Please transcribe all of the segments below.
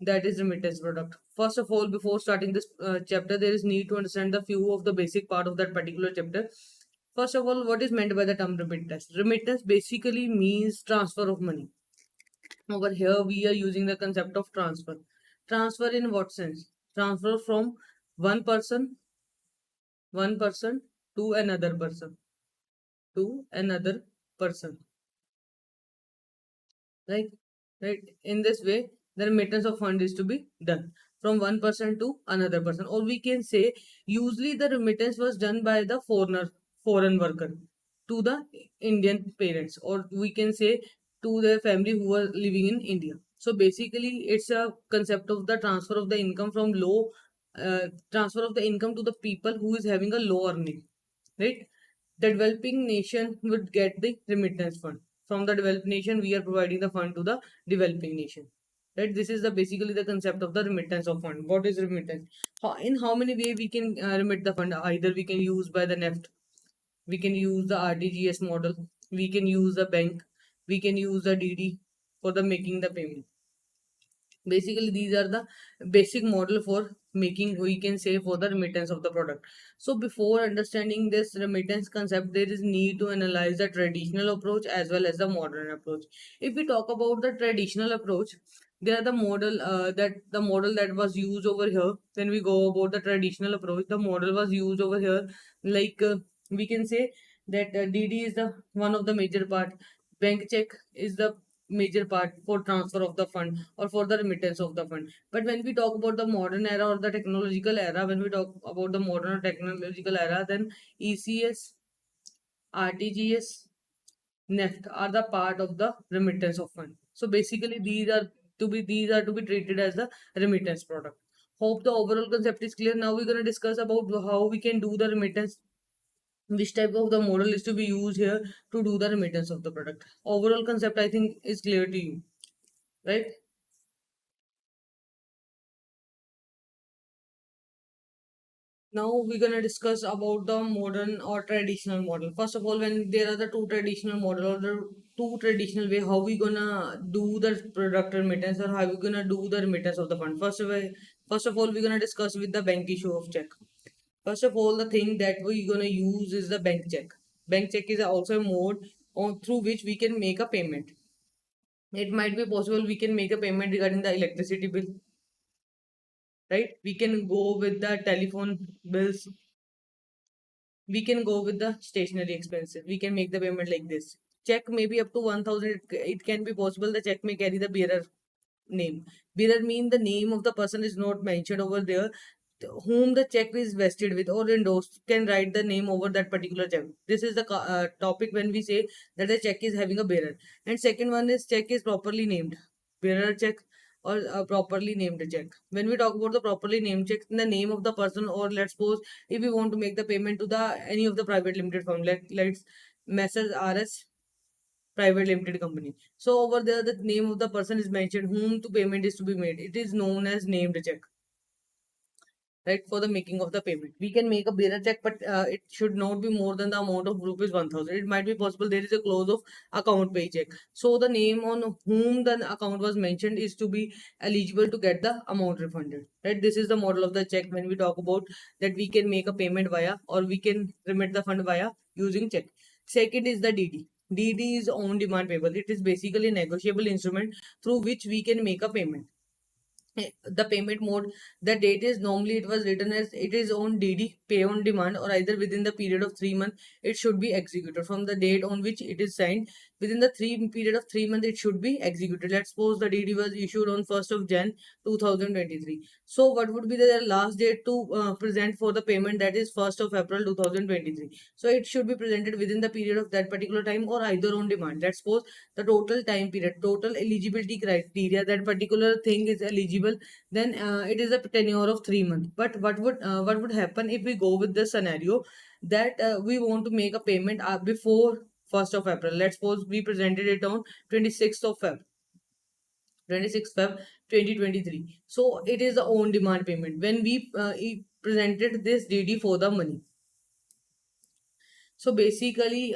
that is remittance product. First of all, before starting this chapter, there is need to understand the few of the basic part of that particular chapter. First of all, what is meant by the term remittance? Remittance basically means transfer of money. Over here, we are using the concept of transfer. Transfer in what sense? Transfer from one person, one person to another person, to another person. Right? Right? In this way, the remittance of fund is to be done from one person to another person. Or we can say, usually the remittance was done by the foreign worker to the Indian parents, or we can say to the family who are living in India. So basically, it's a concept of the transfer of the income from transfer of the income to the people who is having a low earning, right? The developing nation would get the remittance fund. From the developed nation, we are providing the fund to the developing nation. Right? This is the basically the concept of the remittance of fund. What is remittance? In how many way we can remit the fund? Either we can use by the NEFT, we can use the RTGS model, we can use the bank, we can use the DD for the making the payment. Basically, these are the basic model for making, we can say, for the remittance of the product. So before understanding this remittance concept, there is need to analyze the traditional approach as well as the modern approach. If we talk about the traditional approach, there are the model that was used over here. When we go about the traditional approach, the model was used over here, like we can say that DD is the one of the major part, bank check is the major part for transfer of the fund or for the remittance of the fund. But when we talk about the modern era or the technological era, when we talk about the modern or technological era, then ECS, RTGS, NEFT are the part of the remittance of fund. So basically, these are to be treated as the remittance product. Hope the overall concept is clear. Now we're gonna discuss about how we can do the remittance, which type of the model is to be used here to do the remittance of the product. Overall concept, I think, is clear to you, right? Now we're gonna discuss about the modern or traditional model. First of all, when there are the two traditional model or the two traditional way, how we gonna do the product remittance or how we gonna do the remittance of the fund. First of all, we're gonna discuss with the bank issue of check. First of all, the thing that we're gonna use is the bank check. Bank check is also a mode on through which we can make a payment. It might be possible we can make a payment regarding the electricity bill, right? We can go with the telephone bills, we can go with the stationary expenses. We can make the payment like this. Check may be up to 1000. It can be possible the check may carry the bearer name. Bearer mean the name of the person is not mentioned over there. Whom the check is vested with or endorsed can write the name over that particular check. This is the topic when we say that the check is having a bearer. And second one is check is properly named. Bearer check or a properly named check. When we talk about the properly named check, the name of the person, or let's suppose if we want to make the payment to the any of the private limited firm, let's Messrs RS private limited company. So over there, the name of the person is mentioned whom to payment is to be made. It is known as named check, right? For the making of the payment, we can make a bearer check, but it should not be more than the amount of rupees 1000. It might be possible there is a clause of account pay check. So the name on whom the account was mentioned is to be eligible to get the amount refunded, right? This is the model of the check when we talk about that we can make a payment via or we can remit the fund via using check. Second is the DD. DD is on demand payable. It is basically a negotiable instrument through which we can make a payment. The payment mode, the date is normally it was written as it is on DD, pay on demand, or either within the period of 3 months it should be executed from the date on which it is signed. Within the period of 3 months it should be executed. Let's suppose the DD was issued on 1st of Jan 2023. So what would be the last date to present for the payment? That is 1st of April 2023. So it should be presented within the period of that particular time or either on demand. Let's suppose the total time period, total eligibility criteria, that particular thing is eligible, then it is a tenure of 3 months. But what would happen if we go with the scenario that we want to make a payment before 1st of April? Let's suppose we presented it on 26th of Feb 26th Feb 2023. So it is the on demand payment when we presented this DD for the money. So basically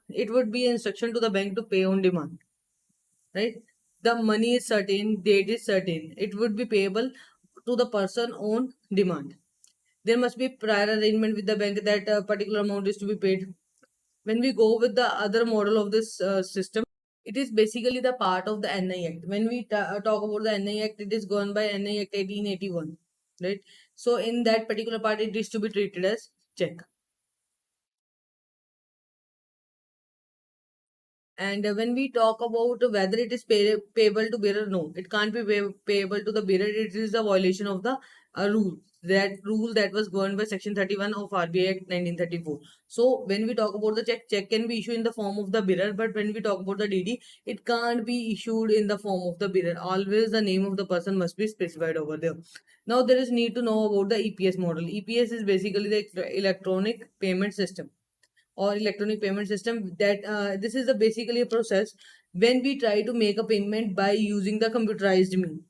it would be instruction to the bank to pay on demand, right? The money is certain, date is certain. It would be payable to the person on demand. There must be prior arrangement with the bank that a particular amount is to be paid. When we go with the other model of this system, it is basically the part of the NI Act. When we talk about the NI Act, it is gone by NI Act 1881, right? So in that particular part, it is to be treated as check. And when we talk about whether it is payable to bearer, no, it can't be payable to the bearer. It is a violation of the rule. That rule that was governed by Section 31 of RBI Act 1934. So when we talk about the check can be issued in the form of the bearer. But when we talk about the DD, it can't be issued in the form of the bearer. Always the name of the person must be specified over there. Now there is need to know about the EPS model. EPS is basically the electronic payment system or electronic payment system. That this is the basically a process when we try to make a payment by using the computerized mean.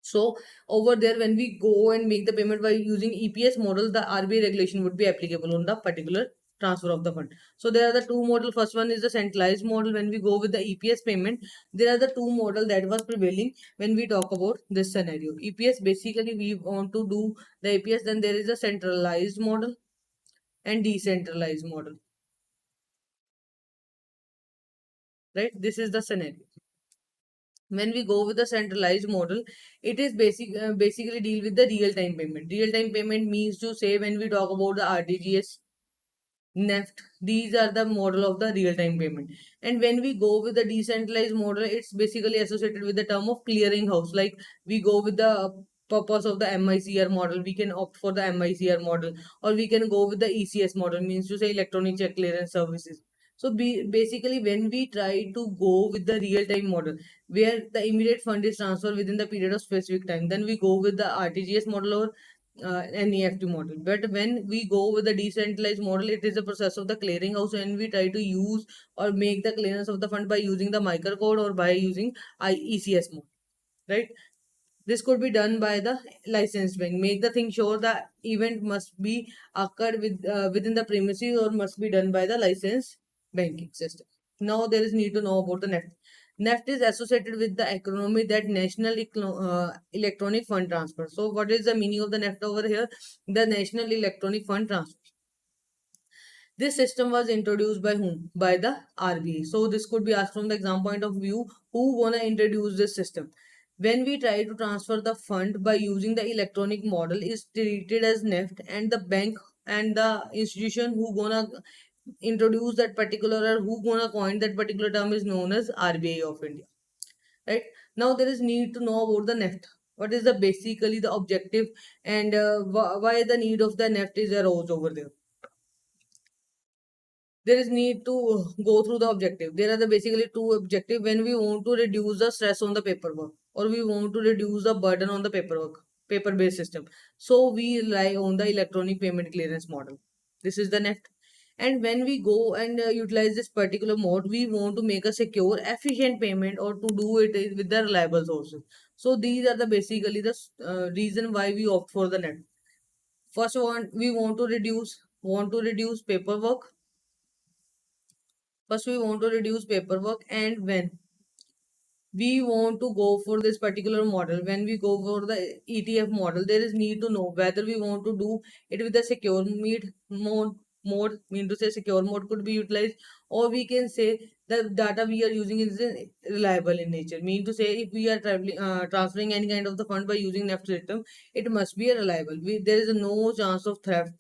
So over there, when we go and make the payment by using EPS model, the RBI regulation would be applicable on the particular transfer of the fund. So there are the two model. First one is the centralized model. When we go with the EPS payment, there are the two model that was prevailing when we talk about this scenario. EPS, basically we want to do the EPS, then there is a centralized model and decentralized model, right? This is the scenario. When we go with the centralized model, it is basically deal with the real time payment. Real time payment means to say when we talk about the RTGS, NEFT, these are the model of the real time payment. And when we go with the decentralized model, it's basically associated with the term of clearing house. Like we go with the purpose of the MICR model, we can opt for the MICR model, or we can go with the ECS model, means to say electronic check clearance services. So basically, when we try to go with the real time model, where the immediate fund is transferred within the period of specific time, then we go with the RTGS model or NEFT model. But when we go with the decentralized model, it is a process of the clearinghouse, and we try to use or make the clearance of the fund by using the microcode or by using ECS mode, right? This could be done by the licensed bank. Make the thing sure the event must be occurred within the premises or must be done by the licensed banking system. Now there is need to know about the NEFT. NEFT is associated with the economy, that National Electronic Fund Transfer. So what is the meaning of the NEFT over here? The National Electronic Fund Transfer. This system was introduced by whom? By the RBI. So this could be asked from the exam point of view, who wanna introduce this system? When we try to transfer the fund by using the electronic model is treated as NEFT, and the bank and the institution who gonna introduce that particular or who gonna coin that particular term is known as RBI of India. Right? Now there is need to know about the NEFT. What is the basically the objective, and why the need of the NEFT is arose over there? There is need to go through the objective. There are the basically two objective when we want to reduce the stress on the paperwork, or we want to reduce the burden on the paper based system. So we rely on the electronic payment clearance model. This is the NEFT. And when we go and utilize this particular mode, we want to make a secure efficient payment or to do it with the reliable sources. So these are the basically the reason why we opt for the NEFT. First one, we want to reduce paperwork. First, we want to reduce paperwork, and when we want to go for this particular model, when we go for the ETF model, there is need to know whether we want to do it with a secure mode, mean to say secure mode could be utilized, or we can say the data we are using is reliable in nature. Mean to say if we are transferring any kind of the fund by using NEFT system, it must be a reliable. There is no chance of theft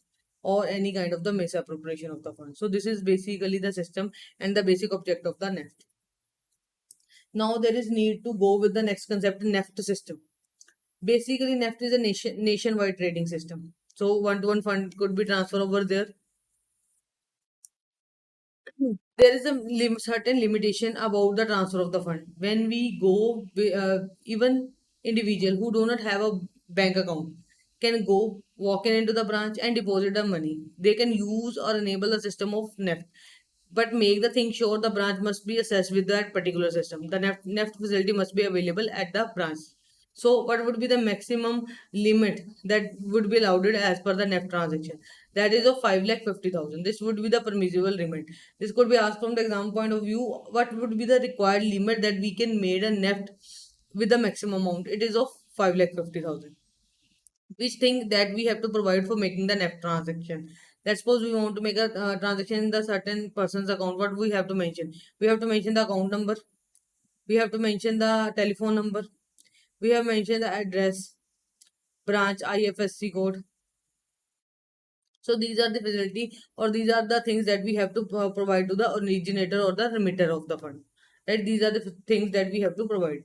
or any kind of the misappropriation of the fund. So this is basically the system and the basic object of the NEFT. Now there is need to go with the next concept, NEFT system. Basically, NEFT is a nationwide trading system. So one-to-one fund could be transferred over there. There is a certain limitation about the transfer of the fund. When we go, even individual who do not have a bank account can go walk in into the branch and deposit the money. They can use or enable the system of NEFT, but make the thing sure the branch must be assessed with that particular system. The NEFT facility must be available at the branch. So what would be the maximum limit that would be allowed as per the NEFT transaction? That is of 5,50,000. This would be the permissible limit. This could be asked from the exam point of view. What would be the required limit that we can make a NEFT with the maximum amount? It is of 5,50,000. Which thing that we have to provide for making the NEFT transaction? Let's suppose we want to make a transaction in the certain person's account. What we have to mention? We have to mention the account number. We have to mention the telephone number. We have mentioned the address, branch, IFSC code. So these are the facility, or these are the things that we have to provide to the originator or the remitter of the fund. Right? These are the things that we have to provide.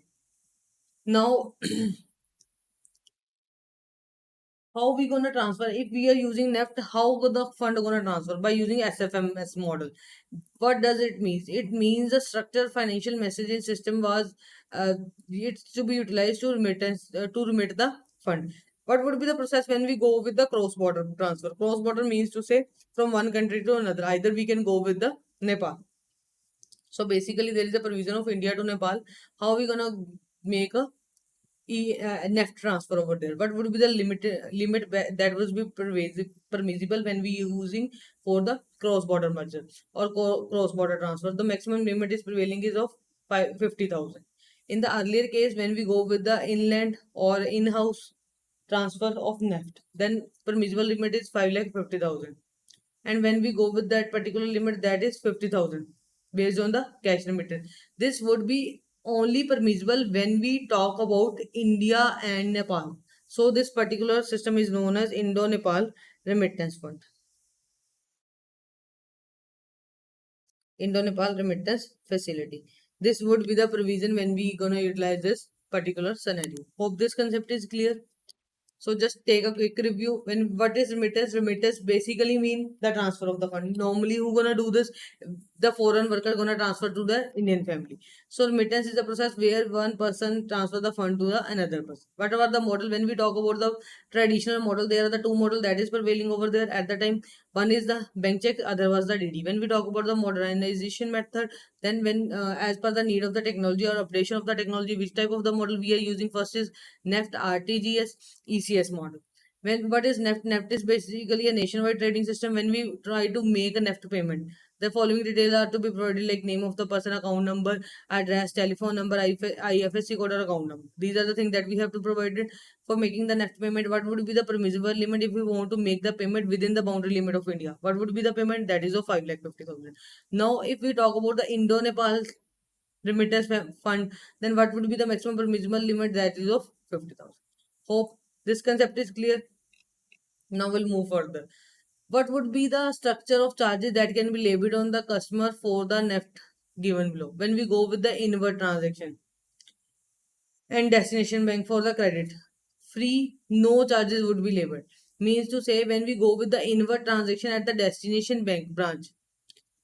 Now, how we gonna transfer? If we are using NEFT, how the fund gonna transfer? By using SFMS model. What does it mean? It means the structured financial messaging system was it's to be utilized to remit the fund. What would be the process when we go with the cross border transfer? Cross border means to say from one country to another. Either we can go with the Nepal. So basically there is a provision of India to Nepal. How we gonna make a NEFT transfer over there? What would be the limit that would be permissible when we using for the cross border merger or cross border transfer? The maximum limit is prevailing is of 50,000. In the earlier case, when we go with the inland or in-house transfer of NEFT, then permissible limit is 5,50,000. And when we go with that particular limit, that is 50,000 based on the cash remittance. This would be only permissible when we talk about India and Nepal. So this particular system is known as Indo-Nepal Remittance Fund. Indo-Nepal Remittance Facility. This would be the provision when we gonna utilize this particular scenario. Hope this concept is clear. So just take a quick review. When what is remittance? Remittance basically mean the transfer of the fund. Normally, who gonna do this? The foreign worker gonna transfer to the Indian family. So remittance is a process where one person transfer the fund to the another person. Whatever the model, when we talk about the traditional model, there are the two model that is prevailing over there at the time. One is the bank check, other was the DD. When we talk about the modernization method, then when as per the need of the technology or operation of the technology, which type of the model we are using? First is NEFT, RTGS, ECS model. When what is NEFT? NEFT is basically a nationwide trading system. When we try to make a NEFT payment, the following details are to be provided, like name of the person, account number, address, telephone number, IFSC code, or account number. These are the things that we have to provide it for making the NEFT payment. What would be the permissible limit if we want to make the payment within the boundary limit of India? What would be the payment? That is of 5,50,000. Now, if we talk about the Indo-Nepal remittance fund, then what would be the maximum permissible limit? That is of 50,000. Hope this concept is clear. Now we'll move further. What would be the structure of charges that can be levied on the customer for the NEFT given below? When we go with the inward transaction and destination bank for the credit, free, no charges would be levied. Means to say, when we go with the inward transaction at the destination bank branch,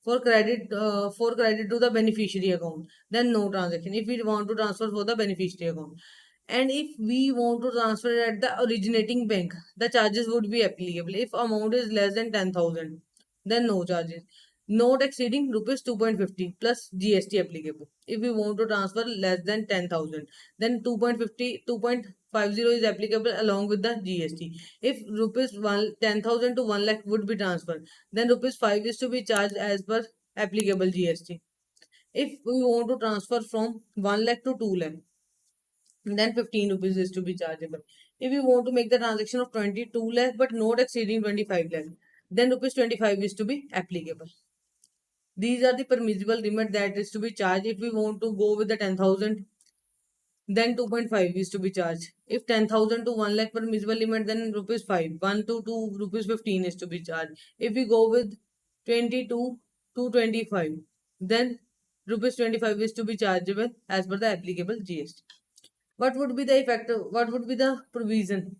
for credit to the beneficiary account, then no transaction. If we want to transfer for the beneficiary account, and if we want to transfer it at the originating bank, the charges would be applicable. If amount is less than 10,000, then no charges. Not exceeding rupees 2.50 plus GST applicable. If we want to transfer less than 10,000, then 2.50 is applicable along with the GST. If rupees 10,000 to 1 lakh would be transferred, then rupees 5 is to be charged as per applicable GST. If we want to transfer from 1 lakh to 2 lakh, then 15 rupees is to be chargeable. If you want to make the transaction of 22 lakh but not exceeding 25 lakh, then rupees 25 is to be applicable. These are the permissible limit that is to be charged. If we want to go with the 10,000, then 2.5 is to be charged. If 10,000 to 1 lakh permissible limit, then rupees 5. 1 to 2 rupees 15 is to be charged. If we go with 22 to 25, then rupees 25 is to be chargeable as per the applicable GST. What would be the effect? What would be the provision?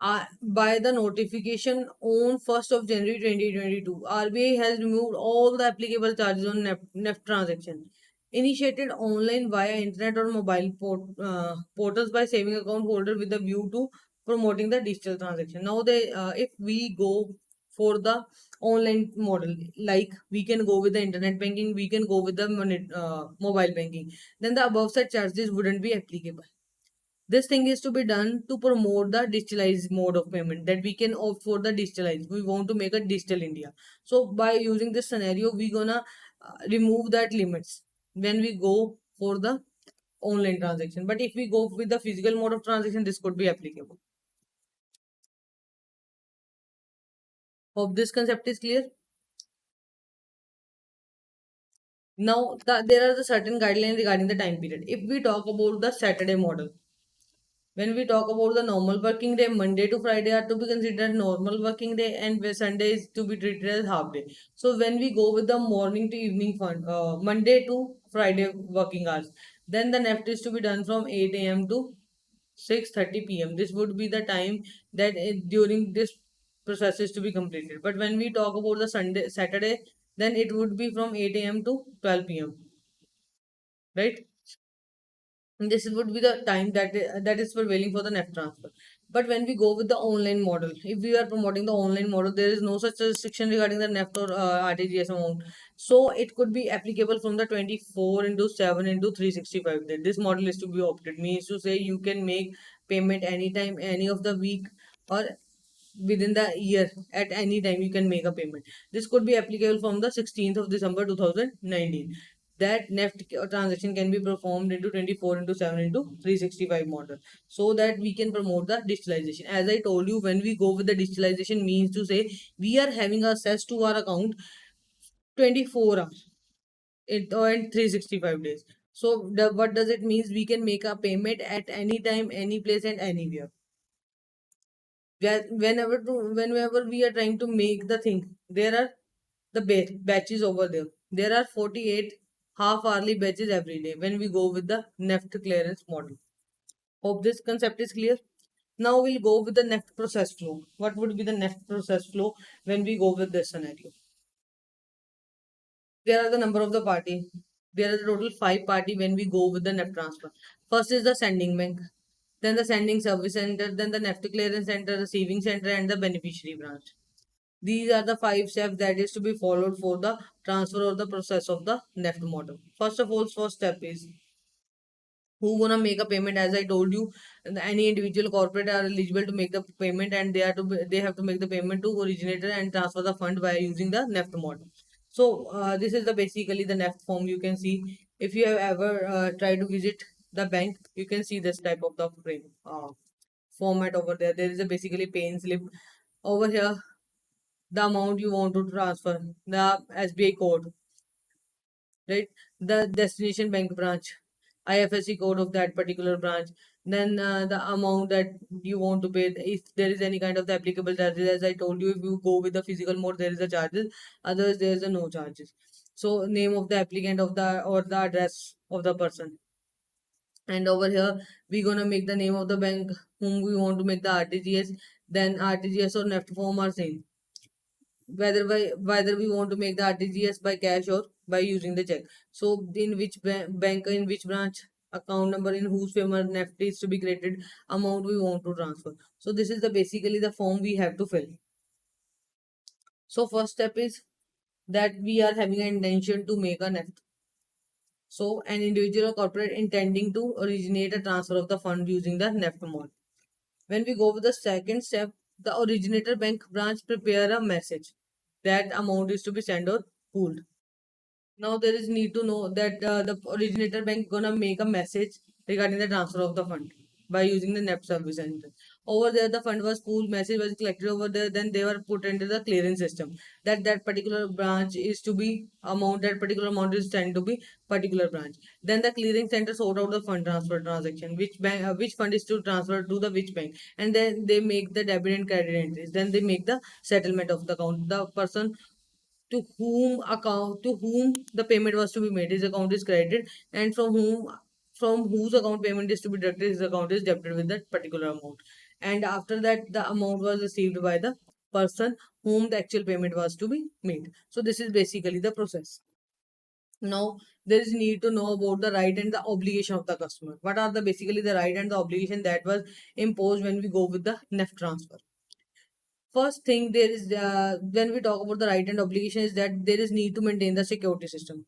By the notification on 1st of January 2022, RBI has removed all the applicable charges on NEFT transaction initiated online via internet or mobile portals by saving account holder with a view to promoting the digital transaction. Now, if we go for the online model, like we can go with the internet banking, we can go with the mobile banking, then the above said charges wouldn't be applicable. This thing is to be done to promote the digitalized mode of payment, that we can opt for the digitalized. We want to make a digital India. So by using this scenario, we gonna remove that limits when we go for the online transaction. But if we go with the physical mode of transaction, this could be applicable. Hope this concept is clear. Now there are the certain guidelines regarding the time period. If we talk about the Saturday model, when we talk about the normal working day, Monday to Friday are to be considered normal working day, and Sunday is to be treated as half day. So when we go with the morning to evening fund, Monday to Friday working hours, then the NEFT is to be done from 8 a.m. to 6:30 p.m. This would be the time that during this process is to be completed. But when we talk about the Saturday, then it would be from 8 a.m. to 12 p.m. Right? This would be the time that is prevailing for the NEFT transfer. But when we go with the online model, if we are promoting the online model, there is no such restriction regarding the NEFT or RTGS amount. So it could be applicable from the 24 into 7 into 365 days. This model is to be opted, means to say you can make payment anytime, any of the week, or within the year. At any time you can make a payment. This could be applicable from the 16th of December 2019. That NEFT transaction can be performed into 24 into 7 into 365 model, so that we can promote the digitalization. As I told you, when we go with the digitalization, means to say we are having access to our account 24 hours and 365 days. So what does it means? We can make a payment at any time, any place, and anywhere. Whenever we are trying to make the thing, there are the batches over there. There are 48 half hourly batches every day when we go with the NEFT clearance model. Hope this concept is clear. Now we'll go with the NEFT process flow. What would be the NEFT process flow when we go with this scenario? There are the number of the party. There are the total 5 party when we go with the NEFT transfer. First is the sending bank, then the sending service center, then the NEFT clearance center, receiving center, and the beneficiary branch. These are the 5 steps that is to be followed for the transfer or the process of the NEFT model. First of all, first step is who gonna make a payment. As I told you, any individual corporate are eligible to make the payment, and they have to make the payment to originator and transfer the fund by using the NEFT model. So this is the basically the NEFT form. You can see, if you have ever tried to visit the bank, you can see this type of the frame format over there. There is a basically paying slip over here, the amount you want to transfer, the SBI code, right? The destination bank branch, IFSC code of that particular branch, then the amount that you want to pay. If there is any kind of the applicable charges, as I told you, if you go with the physical mode, there is a charges. Others, there is a no charges. So name of the applicant of the or the address of the person. And over here, we gonna make the name of the bank whom we want to make the RTGS. Then RTGS or NEFT form are same, whether we want to make the RTGS by cash or by using the check. So in which bank, in which branch, account number, in whose favor NEFT is to be created, amount we want to transfer. So this is the basically the form we have to fill. So first step is that we are having an intention to make a NEFT. So an individual or corporate intending to originate a transfer of the fund using the NEFT mode. When we go with the second step, the originator bank branch prepare a message that amount is to be sent or pooled. Now there is need to know that the originator bank gonna make a message regarding the transfer of the fund by using the NEFT service center. Over there, the fund was pooled, message was collected over there, then they were put into the clearance system. That particular branch is to be amount, that particular amount is sent to be particular branch. Then the clearing center sort out the fund transfer transaction, which bank, which fund is to transfer to the which bank, and then they make the debit and credit entries. Then they make the settlement of the account. The person to whom the payment was to be made, his account is credited, and from whose account payment is to be deducted, his account is debited with that particular amount. And after that, the amount was received by the person whom the actual payment was to be made. So this is basically the process. Now there is need to know about the right and the obligation of the customer. What are the basically the right and the obligation that was imposed when we go with the NEFT transfer? First thing, when we talk about the right and obligation, is that there is need to maintain the security system.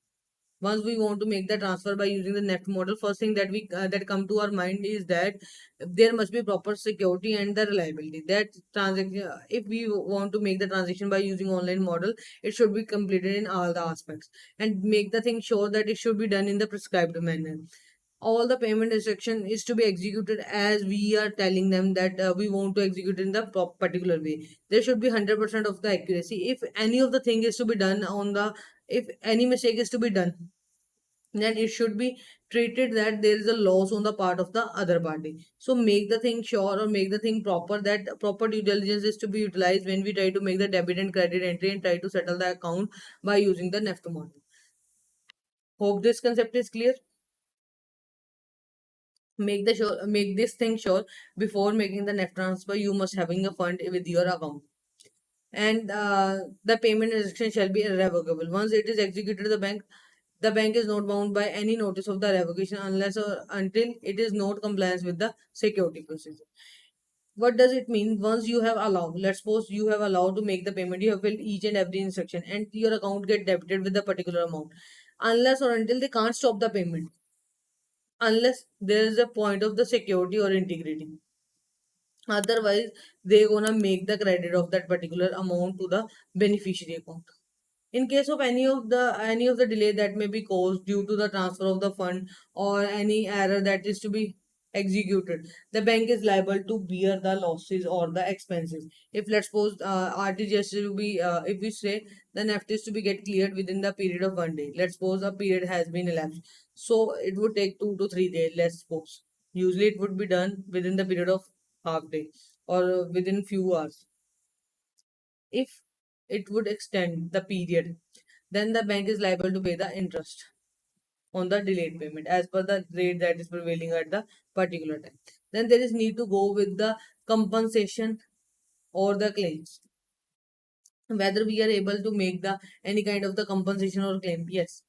Once we want to make the transfer by using the NEFT model, first thing that we that come to our mind is that there must be proper security and the reliability. That transaction, if we want to make the transaction by using online model, it should be completed in all the aspects and make the thing sure that it should be done in the prescribed manner. All the payment instruction is to be executed as we are telling them that we want to execute in the particular way. There should be 100% of the accuracy. If any of the thing is to be done on the, if any mistake is to be done, then it should be treated that there is a loss on the part of the other party. So make the thing sure or make the thing proper, that proper due diligence is to be utilized when we try to make the debit and credit entry and try to settle the account by using the NEFT model. Hope this concept is clear. Make this thing sure before making the net transfer you must having a fund with your account. And the payment instruction shall be irrevocable. Once it is executed, the bank is not bound by any notice of the revocation unless or until it is not compliance with the security procedure. What does it mean? Once you have allowed, let's suppose you have allowed to make the payment, you have filled each and every instruction and your account get debited with the particular amount, unless or until they can't stop the payment, unless there is a point of the security or integrity. Otherwise, they're gonna make the credit of that particular amount to the beneficiary account. In case of any of the delay that may be caused due to the transfer of the fund or any error that is to be executed, the bank is liable to bear the losses or the expenses. If let's suppose RTGS to be, if we say the NEFT is to be get cleared within the period of 1 day, let's suppose a period has been elapsed, so it would take 2 to 3 days. Let's suppose usually it would be done within the period of half day or within few hours. If it would extend the period, then the bank is liable to pay the interest on the delayed payment as per the rate that is prevailing at the particular time. Then there is need to go with the compensation or the claims. Whether we are able to make the any kind of the compensation or claim. Yes,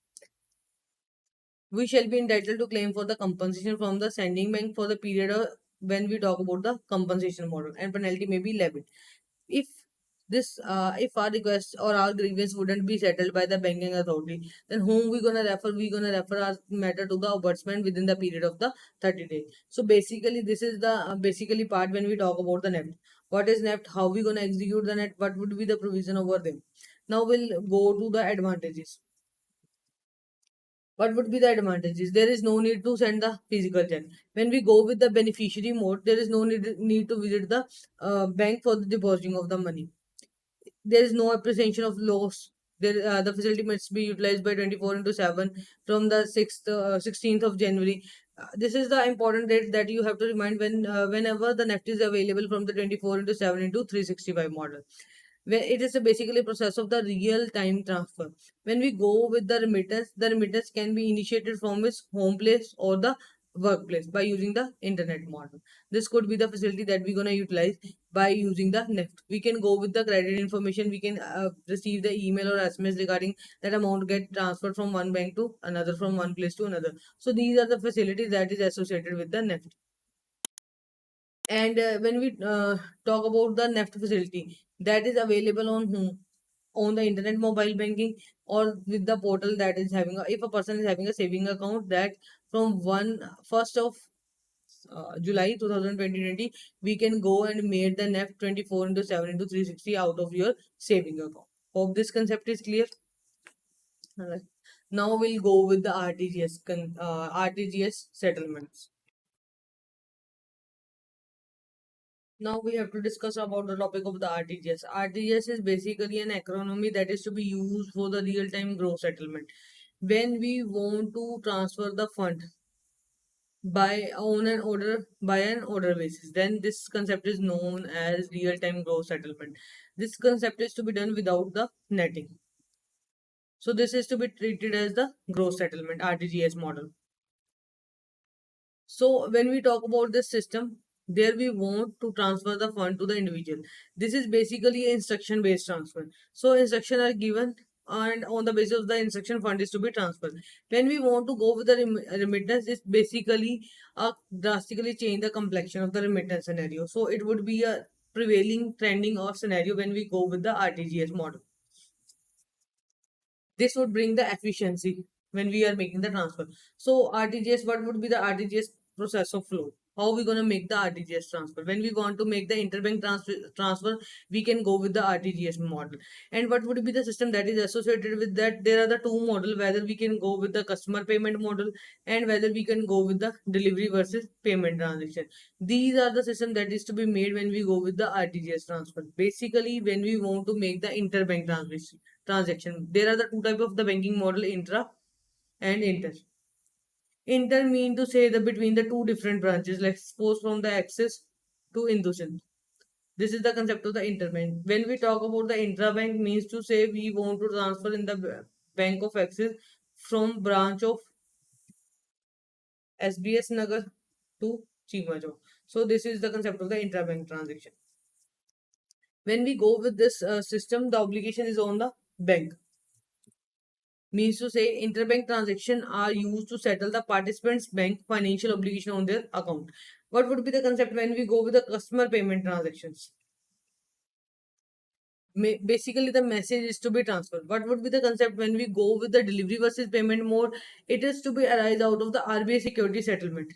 we shall be entitled to claim for the compensation from the sending bank for the period when we talk about the compensation model, and penalty may be levied. If if our request or our grievance wouldn't be settled by the banking authority, then whom we gonna refer our matter to the ombudsman within the period of the 30 days. So basically this is the basically part when we talk about the NEFT. What is NEFT, how we gonna execute the net, what would be the provision over them. Now we'll go to the advantages. What would be the advantages? There is no need to send the physical check. When we go with the beneficiary mode, there is no need to visit the bank for the depositing of the money. There is no appreciation of loss. The facility must be utilized by 24 into 7 from the 16th of January. This is the important date that you have to remind whenever the NEFT is available from the 24 into 7 into 365 model. Where it is a basically process of the real time transfer. When we go with the remittance can be initiated from its home place or the workplace by using the internet model. This could be the facility that we're gonna utilize by using the NEFT. We can go with the credit information. We can receive the email or SMS regarding that amount get transferred from one bank to another, from one place to another. So these are the facilities that is associated with the NEFT. And when we talk about the NEFT facility, that is available on whom? On the internet mobile banking or with the portal that is having if a person is having a saving account, that from 1st of July 2020 we can go and make the NEFT 24 into 7 into 360 out of your saving account. Hope this concept is clear. Alright. Now we'll go with the RTGS settlements. Now we have to discuss about the topic of the RTGS. RTGS is basically an acronym that is to be used for the real-time gross settlement. When we want to transfer the fund by an order basis, then this concept is known as real-time gross settlement. This concept is to be done without the netting. So this is to be treated as the gross settlement RTGS model. So when we talk about this system, there we want to transfer the fund to the individual. This is basically instruction based transfer. So instruction are given and on the basis of the instruction fund is to be transferred. When we want to go with the remittance, it's basically drastically change the complexion of the remittance scenario. So it would be a prevailing trending or scenario when we go with the RTGS model. This would bring the efficiency. when we are making the transfer. So RTGS, what would be the RTGS process of flow? How we gonna make the RTGS transfer? When we want to make the interbank transfer, we can go with the RTGS model. And what would be the system that is associated with that? There are the two model, whether we can go with the customer payment model and whether we can go with the delivery versus payment transaction. These are the system that is to be made when we go with the RTGS transfer. Basically, when we want to make the interbank transaction, there are the two type of the banking model, intra and inter. Inter mean to say the between the two different branches, like suppose from the Axis to Indusand. This is the concept of the interbank. When we talk about the intrabank, means to say we want to transfer in the bank of Axis from branch of SBS Nagar to Chimajok. So this is the concept of the intrabank transaction. When we go with this system, the obligation is on the bank. Means to say interbank transactions are used to settle the participants' bank financial obligation on their account. What would be the concept when we go with the customer payment transactions? Basically, the message is to be transferred. What would be the concept when we go with the delivery versus payment mode? It is to be arise out of the RBI security settlement.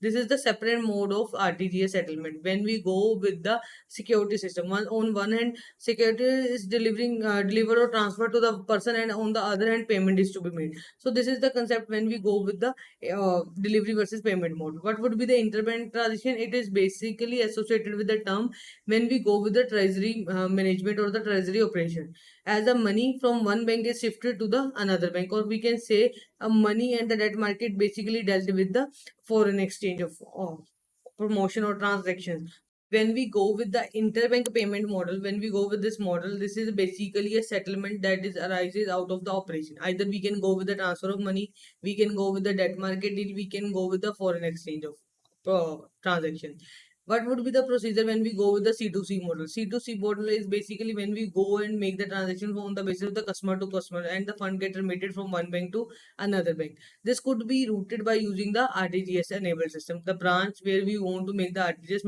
This is the separate mode of RTGS settlement. When we go with the security system, on one hand, security is delivering, deliver or transfer to the person, and on the other hand, payment is to be made. So this is the concept when we go with the delivery versus payment mode. What would be the interbank transaction? It is basically associated with the term when we go with the treasury management or the treasury operation, as the money from one bank is shifted to the another bank, or we can say money and the debt market basically dealt with the foreign exchange of promotion or transactions. When we go with the interbank payment model, when we go with this model, this is basically a settlement that is arises out of the operation. Either we can go with the transfer of money, we can go with the debt market deal, we can go with the foreign exchange of transaction. What would be the procedure when we go with the C2C model? C2C model is basically when we go and make the transaction on the basis of the customer to customer, and the fund get remitted from one bank to another bank. This could be routed by using the RTGS enabled system. The branch where we want to make the RTGS,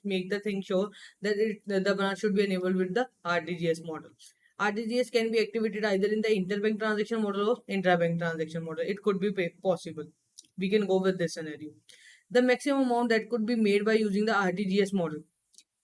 make the thing sure that the branch should be enabled with the RTGS model. RTGS can be activated either in the interbank transaction model or intrabank transaction model. It could be possible. We can go with this scenario. The maximum amount that could be made by using the RTGS model.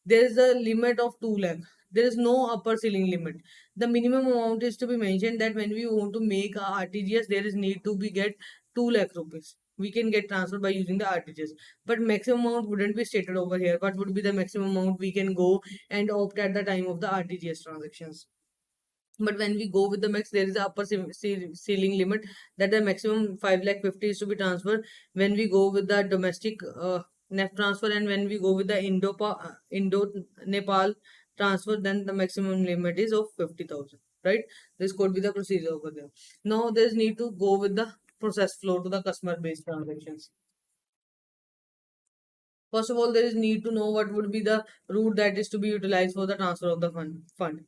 There is a limit of 2 lakh. There is no upper ceiling limit. The minimum amount is to be mentioned that when we want to make a RTGS, there is need to be get 2 lakh rupees. We can get transferred by using the RTGS. But maximum amount wouldn't be stated over here. What would be the maximum amount we can go and opt at the time of the RTGS transactions? But when we go with the max, there is a upper ceiling limit that the maximum 5 lakh 50 is to be transferred when we go with the domestic NEFT transfer, and when we go with the Indo Nepal transfer, then the maximum limit is of 50,000. Right? This could be the procedure over there. Now there's need to go with the process flow to the customer based transactions. First of all, there is need to know what would be the route that is to be utilized for the transfer of the fund.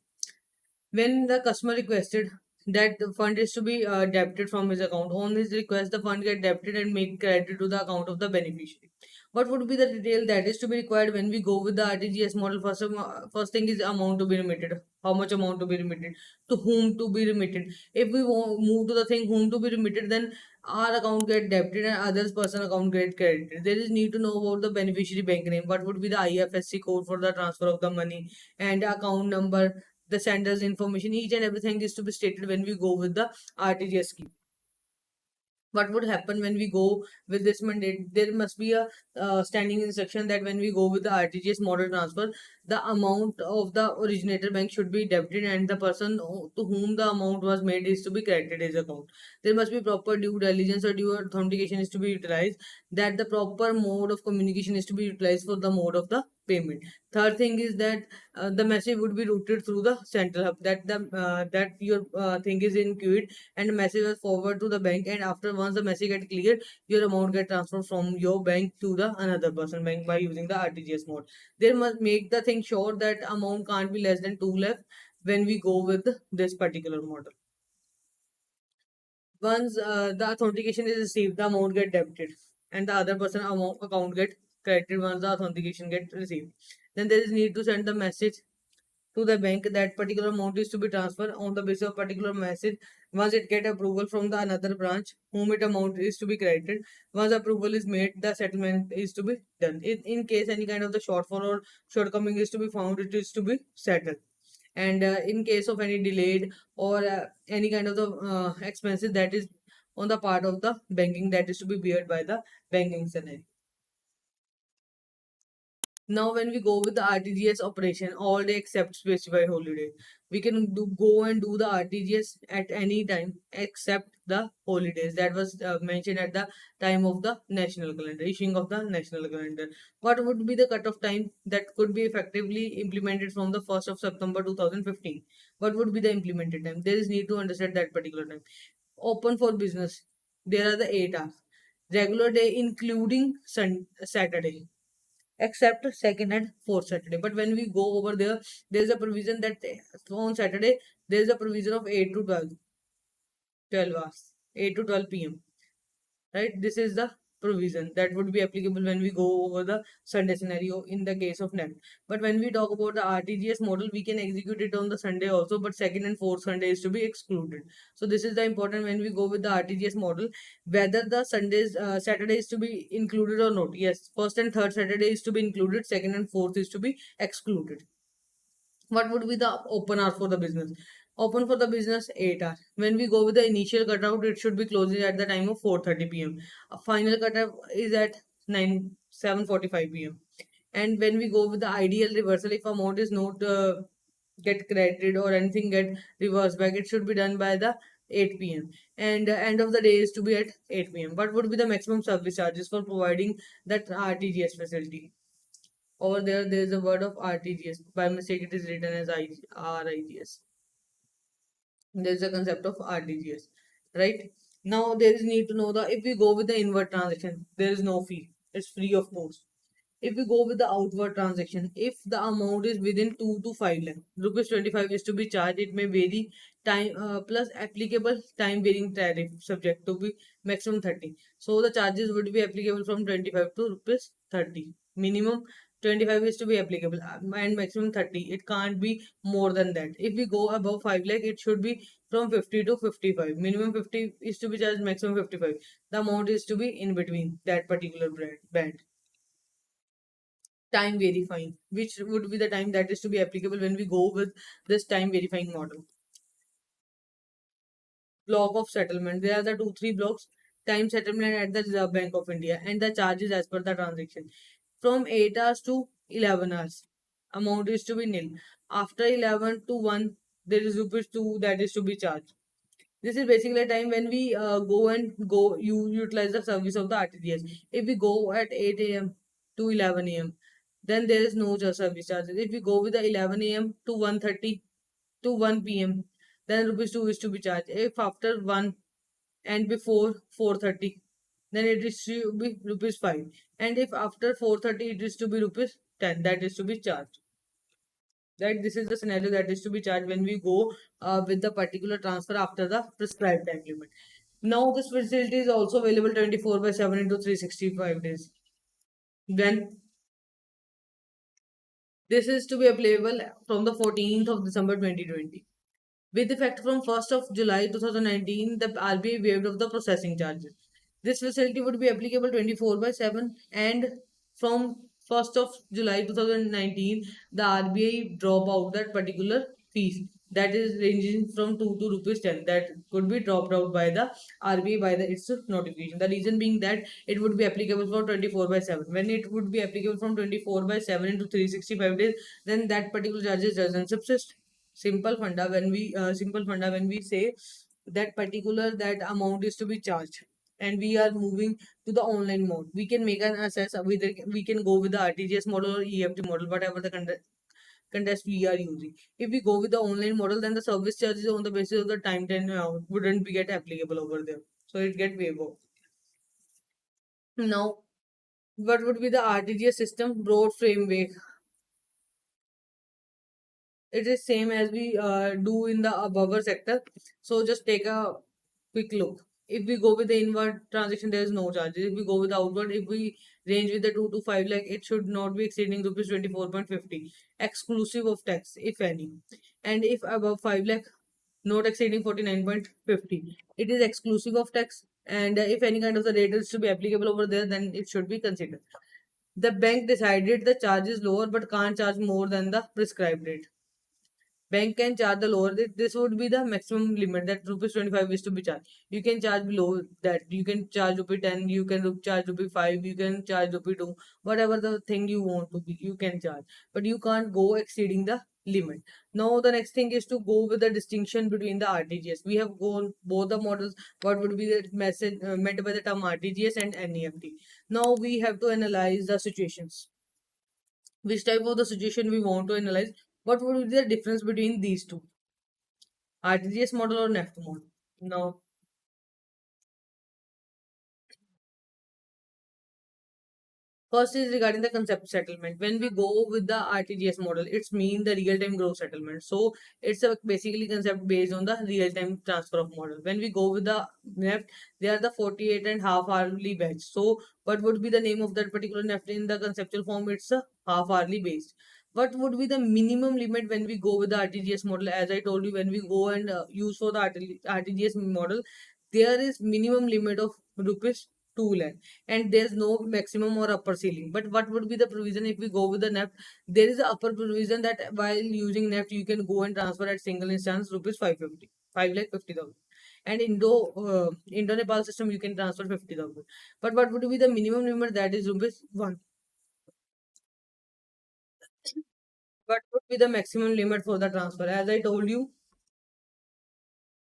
When the customer requested that the fund is to be debited from his account, on his request, the fund get debited and made credited to the account of the beneficiary. What would be the detail that is to be required when we go with the RTGS model? First thing is amount to be remitted. How much amount to be remitted? To whom to be remitted? If we move to the thing whom to be remitted, then our account get debited and others person account get credited. There is need to know about the beneficiary bank name. What would be the IFSC code for the transfer of the money, and account number, the sender's information, each and everything is to be stated when we go with the RTGS scheme. What would happen when we go with this mandate? There must be a standing instruction that when we go with the RTGS model transfer, the amount of the originator bank should be debited and the person to whom the amount was made is to be credited his account. There must be proper due diligence or due authentication is to be utilized, that the proper mode of communication is to be utilized for the mode of the payment. Third thing is that the message would be routed through the central hub, that your thing is in queued and the message was forwarded to the bank, and after once the message get cleared, your amount get transferred from your bank to the another person bank by using the RTGS mode. They must make the thing sure that amount can't be less than 2 lakh when we go with this particular model. Once the authentication is received, the amount get debited and the other person account get credited once the authentication get received. Then there is need to send the message to the bank, that particular amount is to be transferred on the basis of particular message. Once it get approval from the another branch, whom it amount is to be credited. Once approval is made, the settlement is to be done. In case any kind of the shortfall or shortcoming is to be found, it is to be settled. And in case of any delayed or any kind of the expenses that is on the part of the banking, that is to be beared by the banking scenario. Now, when we go with the RTGS operation, all day except specified holiday, we can go and do the RTGS at any time except the holidays that was mentioned at the time of the national calendar, issuing of the national calendar. What would be the cutoff time that could be effectively implemented from the 1st of September 2015? What would be the implemented time? There is need to understand that particular time. Open for business. There are the 8 hours. Regular day including Saturday, except second and fourth Saturday. But when we go over there, there's a provision that on Saturday there's a provision of 8 to 12 hours, 8 to 12 p.m. Right? This is the provision that would be applicable when we go over the Sunday scenario in the case of NET. But when we talk about the RTGS model, we can execute it on the Sunday also, but second and fourth Sunday is to be excluded. So this is the important when we go with the RTGS model, whether the Saturday is to be included or not. Yes, first and third Saturday is to be included, second and fourth is to be excluded. What would be the open hours for the business? Open for the business 8 hours. When we go with the initial cutout, it should be closing at the time of 4:30 p.m. A final cutout is at 7:45 p.m. And when we go with the ideal reversal, if amount is not get credited or anything get reversed back, it should be done by the 8 p.m. And end of the day is to be at 8 p.m. What would be the maximum service charges for providing that RTGS facility? Over there is a word of RTGS. By mistake, it is written as RIGS. There is a concept of RTGS, right? Now there is need to know the if we go with the inward transaction, there is no fee. It's free of cost. If we go with the outward transaction, if the amount is within 2 to 5 lakh, rupees 25 is to be charged. It may vary time plus applicable time varying tariff subject to be maximum 30. So the charges would be applicable from 25 to rupees 30. Minimum 25 is to be applicable and maximum 30. It can't be more than that. If we go above 5 lakh, it should be from 50 to 55. Minimum 50 is to be charged, maximum 55. The amount is to be in between that particular band. Time verifying, which would be the time that is to be applicable when we go with this time verifying model. Block of settlement, there are the 2 3 blocks. Time settlement at the Reserve Bank of India and the charges as per the transaction from 8 hours to 11 hours, amount is to be nil. After 11 to 1, there is rupees 2 that is to be charged. This is basically a time when we you utilize the service of the RTGS. If we go at 8 a.m. to 11 a.m., then there is no service charges. If we go with the 11 a.m. to 1:30 to 1 p.m., then rupees 2 is to be charged. If after 1 and before 4:30, then it is to be rupees 5. And if after 4:30, it is to be rupees 10 that is to be charged. Right, this is the scenario that is to be charged when we go with the particular transfer after the prescribed time limit. Now this facility is also available 24 by 7 into 365 days. Then this is to be available from the 14th of December 2020. With effect from 1st of July 2019, the RBI waived off the processing charges. This facility would be applicable 24 by 7, and from 1st of July 2019, the RBI drop out that particular fees that is ranging from 2 to rupees 10 that could be dropped out by the RBI by the its notification. The reason being that it would be applicable for 24 by 7. When it would be applicable from 24 by 7 into 365 days, then that particular charges doesn't subsist. Simple funda when we say that particular that amount is to be charged and we are moving to the online mode, we can make an assess whether we can go with the RTGS model or EFT model, whatever the contest we are using. If we go with the online model, then the service charges on the basis of the time 10 wouldn't be get applicable over there, so it get waived off. Now what would be the RTGS system broad framework? It is same as we do in the above sector. So just take a quick look. If we go with the inward transaction, there is no charges. If we go with the outward, if we range with the 2 to 5 lakh, it should not be exceeding rupees 24.50, exclusive of tax, if any. And if above 5 lakh, not exceeding 49.50, it is exclusive of tax. And if any kind of the rate is to be applicable over there, then it should be considered. The bank decided the charge is lower but can't charge more than the prescribed rate. Bank can charge the lower rate. This would be the maximum limit that rupees 25 is to be charged. You can charge below that. You can charge rupee 10, you can charge rupee 5, you can charge rupee 2, whatever the thing you want to be, you can charge. But you can't go exceeding the limit. Now the next thing is to go with the distinction between the RTGS. We have gone both the models. What would be the message meant by the term RTGS and NEFT? Now we have to analyze the situations. Which type of the situation we want to analyze? What would be the difference between these two? RTGS model or NEFT model? Now, first is regarding the concept settlement. When we go with the RTGS model, it's mean the real-time gross settlement. So it's a basically concept based on the real-time transfer of model. When we go with the NEFT, they are the 48 and half hourly batch. So what would be the name of that particular NEFT in the conceptual form? It's a half hourly based. What would be the minimum limit when we go with the RTGS model? As I told you, when we go and use for the RTGS model, there is minimum limit of rupees 2 lakh, and there's no maximum or upper ceiling. But what would be the provision if we go with the NEFT? There is a upper provision that while using NEFT, you can go and transfer at single instance rupees 550, 5 lakh 50,000. And Indo Nepal system, you can transfer 50,000. But what would be the minimum limit? That is rupees 1. What would be the maximum limit for the transfer? As I told you,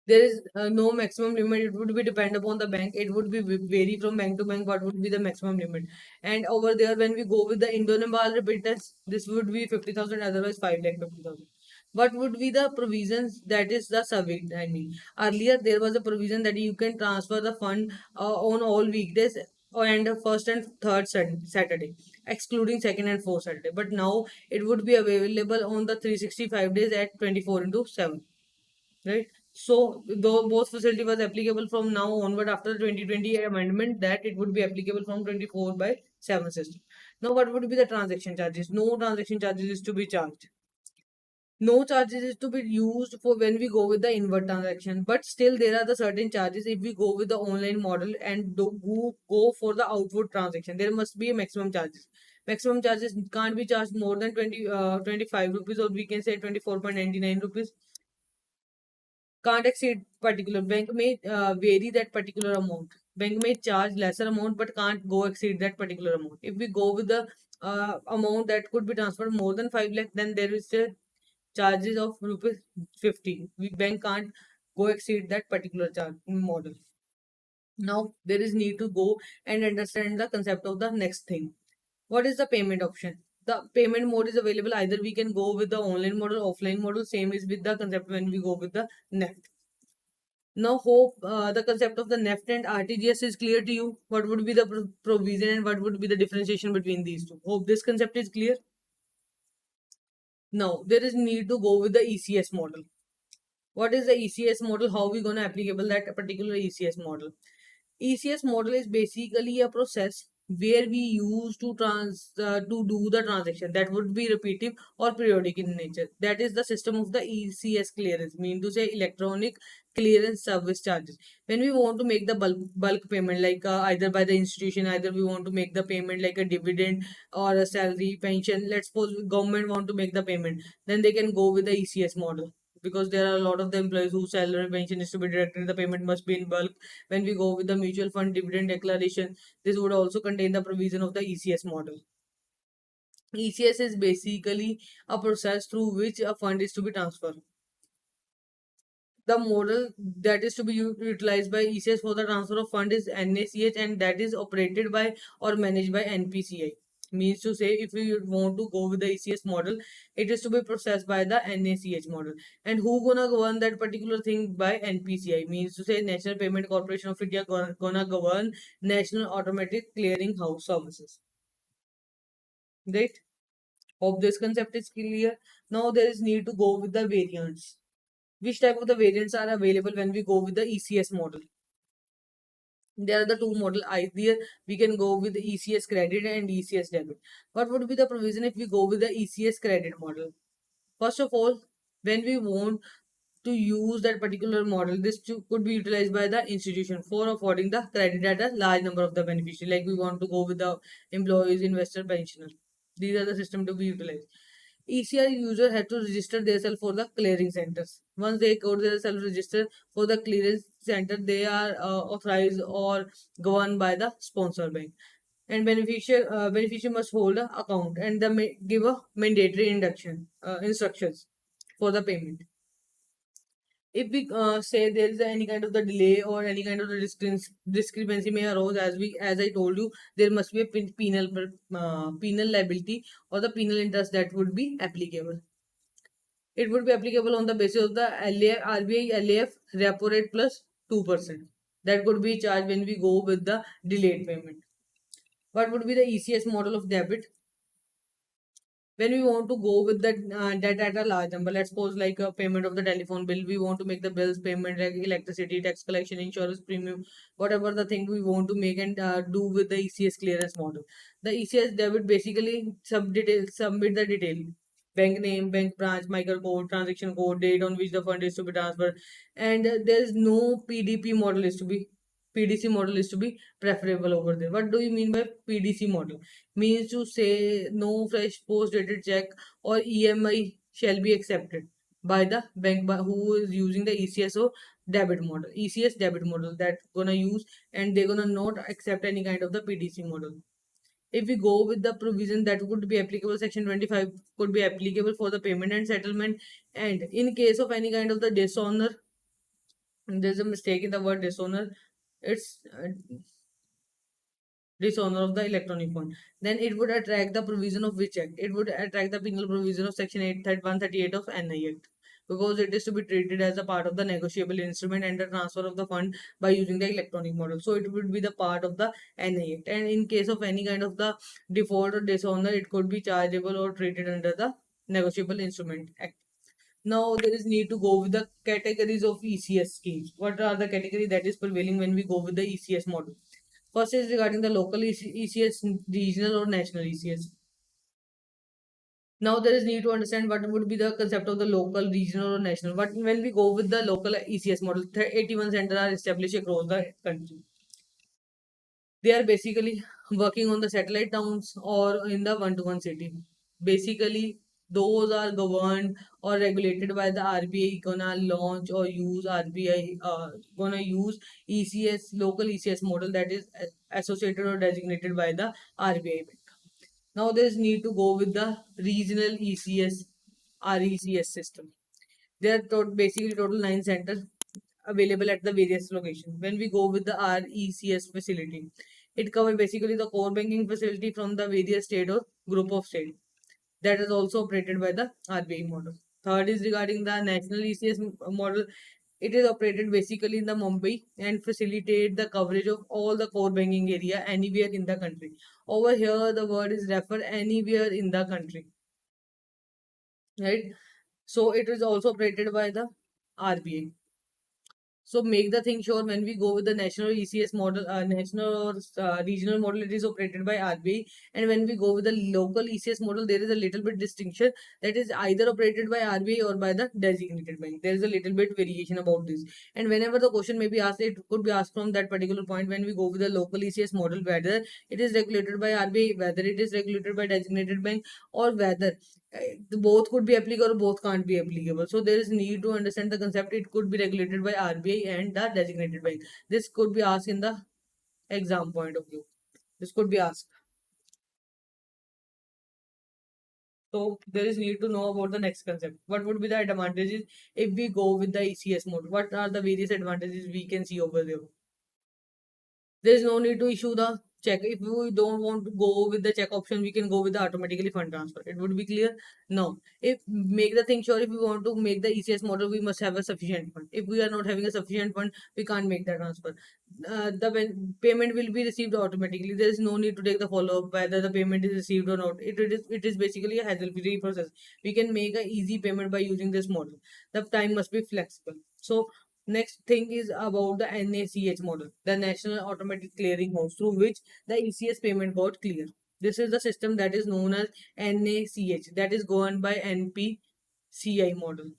there is no maximum limit. It would be depend upon the bank. It would be vary from bank to bank what would be the maximum limit. And over there, when we go with the Indonebal remittance, this would be 50,000, otherwise 5 lakh 50,000. What would be the provisions? That is the survey. I mean, earlier there was a provision that you can transfer the fund on all weekdays and first and third Saturday, excluding second and fourth Saturday. But now it would be available on the 365 days at 24 into 7, right? So though both facility was applicable from now onward after the 2020 amendment, that it would be applicable from 24 by 7 system. Now what would be the transaction charges? No transaction charges is to be charged. No charges is to be used for when we go with the inward transaction, but still there are the certain charges if we go with the online model and go for the outward transaction. There must be a maximum charges. Maximum charges can't be charged more than 25 rupees, or we can say 24.99 rupees. Can't exceed particular. Bank may vary that particular amount. Bank may charge lesser amount but can't go exceed that particular amount. If we go with the amount that could be transferred more than 5 lakh, then there is a charges of rupees 50. Bank can't go exceed that particular charge model. Now there is need to go and understand the concept of the next thing. What is the payment option? The payment mode is available. Either we can go with the online model, offline model. Same is with the concept when we go with the NEFT. Now, hope the concept of the NEFT and RTGS is clear to you. What would be the provision and what would be the differentiation between these two? Hope this concept is clear. Now, there is need to go with the ECS model. What is the ECS model? How we gonna applicable that particular ECS model? ECS model is basically a process where we use to do the transaction that would be repetitive or periodic in nature. That is the system of the ECS clearance, mean to say electronic clearance service charges. When we want to make the bulk payment, like either by the institution, either we want to make the payment like a dividend or a salary, pension. Let's suppose government want to make the payment, then they can go with the ECS model, because there are a lot of the employees whose salary pension is to be deducted. The payment must be in bulk. When we go with the mutual fund dividend declaration, this would also contain the provision of the ECS model. ECS is basically a process through which a fund is to be transferred. The model that is to be utilized by ECS for the transfer of fund is NACH, and that is operated by or managed by NPCI. Means to say, if we want to go with the ECS model, it is to be processed by the NACH model. And who gonna govern that particular thing? By NPCI. Means to say, National Payment Corporation of India gonna govern National Automatic Clearing House Services. Right? Hope this concept is clear. Now there is need to go with the variants. Which type of the variants are available when we go with the ECS model? There are the two model. Either we can go with the ECS credit and ECS debit. What would be the provision if we go with the ECS credit model? First of all, when we want to use that particular model, could be utilized by the institution for affording the credit at a large number of the beneficiaries. Like we want to go with the employees, investor, pensioner. These are the system to be utilized. ECR user had to register themselves for the clearing centers. Once they go themselves register for the clearance center, they are authorized or governed by the sponsor bank. And beneficiary must hold a account and give a mandatory induction instructions for the payment. If we say there is any kind of the delay or any kind of the discrepancy may arise, as I told you, there must be a penal liability or the penal interest that would be applicable. It would be applicable on the basis of the RBI LAF repo rate plus 2%. That could be charged when we go with the delayed payment. What would be the ECS model of debit? When we want to go with that debt at a large number, let's suppose like a payment of the telephone bill, we want to make the bills payment like electricity, tax collection, insurance premium, whatever the thing we want to make and do with the ECS clearance model. The ECS debit basically submit the detail, bank name, bank branch, micro code, transaction code, date on which the fund is to be transferred, and there is no PDC model is to be preferable over there. What do you mean by PDC model? Means to say no fresh post-dated check or EMI shall be accepted by the bank who is using the ECSO debit model, ECS debit model that gonna use, and they're gonna not accept any kind of the PDC model. If we go with the provision that would be applicable, section 25 could be applicable for the payment and settlement, and in case of any kind of the dishonor, there's a mistake in the word dishonor, it's dishonor of the electronic fund, then it would attract the provision of which act? It would attract the penal provision of section 138 of NI Act, because it is to be treated as a part of the negotiable instrument and the transfer of the fund by using the electronic model. So it would be the part of the NI Act. And in case of any kind of the default or dishonor, it could be chargeable or treated under the negotiable instrument act. Now there is need to go with the categories of ECS schemes. What are the category that is prevailing when we go with the ECS model? First is regarding the local ECS, regional or national ECS. Now there is need to understand what would be the concept of the local, regional or national. But when we go with the local ECS model, 81 centers are established across the country. They are basically working on the satellite towns or in the one-to-one city. Basically, those are governed or regulated by the RBI. Gonna launch or use RBI. Gonna use ECS local ECS model that is associated or designated by the RBI. Now there is need to go with the regional ECS RECS system. There are basically total 9 centers available at the various locations. When we go with the RECS facility, it covers basically the core banking facility from the various state or group of state that is also operated by the RBI model. Third is regarding the national ECS model. It is operated basically in the Mumbai and facilitate the coverage of all the core banking area anywhere in the country. Over here, the word is refer anywhere in the country, right? So it is also operated by the RBI. So make the thing sure when we go with the national ECS model, national or regional model, it is operated by RBI. And when we go with the local ECS model, there is a little bit distinction that is either operated by RBI or by the designated bank. There is a little bit variation about this. And whenever the question may be asked, it could be asked from that particular point when we go with the local ECS model, whether it is regulated by RBI, whether it is regulated by designated bank, or whether both could be applicable or both can't be applicable. So there is need to understand the concept. It could be regulated by RBI and the designated bank. This could be asked in the exam point of view. This could be asked. So there is need to know about the next concept. What would be the advantages if we go with the ECS mode? What are the various advantages we can see over there? There is no need to issue the check. If we don't want to go with the check option, we can go with the automatically fund transfer. It would be clear. No, if make the thing sure, if we want to make the ECS model, we must have a sufficient fund. If we are not having a sufficient fund, we can't make the transfer. The payment will be received automatically. There is no need to take the follow up whether the payment is received or not. It is basically a hassle free process. We can make a easy payment by using this model. The time must be flexible. So Next thing is about the NACH model, the National Automatic Clearing House, through which the ECS payment got clear. This is the system that is known as NACH, that is governed by NPCI model.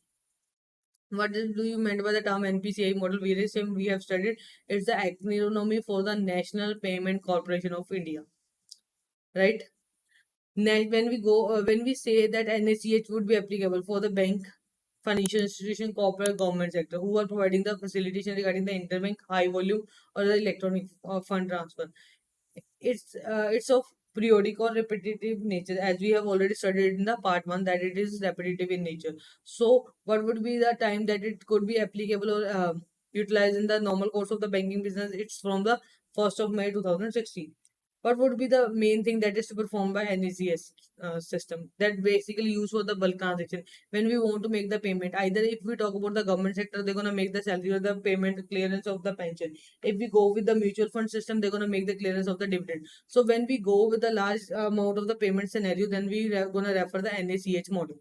What do you meant by the term NPCI model? Various time we have studied. It's the acronym for the National Payment Corporation of India, right? When we go, when we say that NACH would be applicable for the bank, financial institution, corporate, government sector who are providing the facilitation regarding the interbank, high volume, or the electronic fund transfer. It's of periodic or repetitive nature, as we have already studied in the part one, that it is repetitive in nature. So what would be the time that it could be applicable or utilized in the normal course of the banking business? It's from the 1st of May 2016. What would be the main thing that is to perform by NECS system that basically used for the bulk transaction? When we want to make the payment, either if we talk about the government sector, they're gonna make the salary or the payment clearance of the pension. If we go with the mutual fund system, they're gonna make the clearance of the dividend. So when we go with the large amount of the payment scenario, then we are gonna refer the NACH model.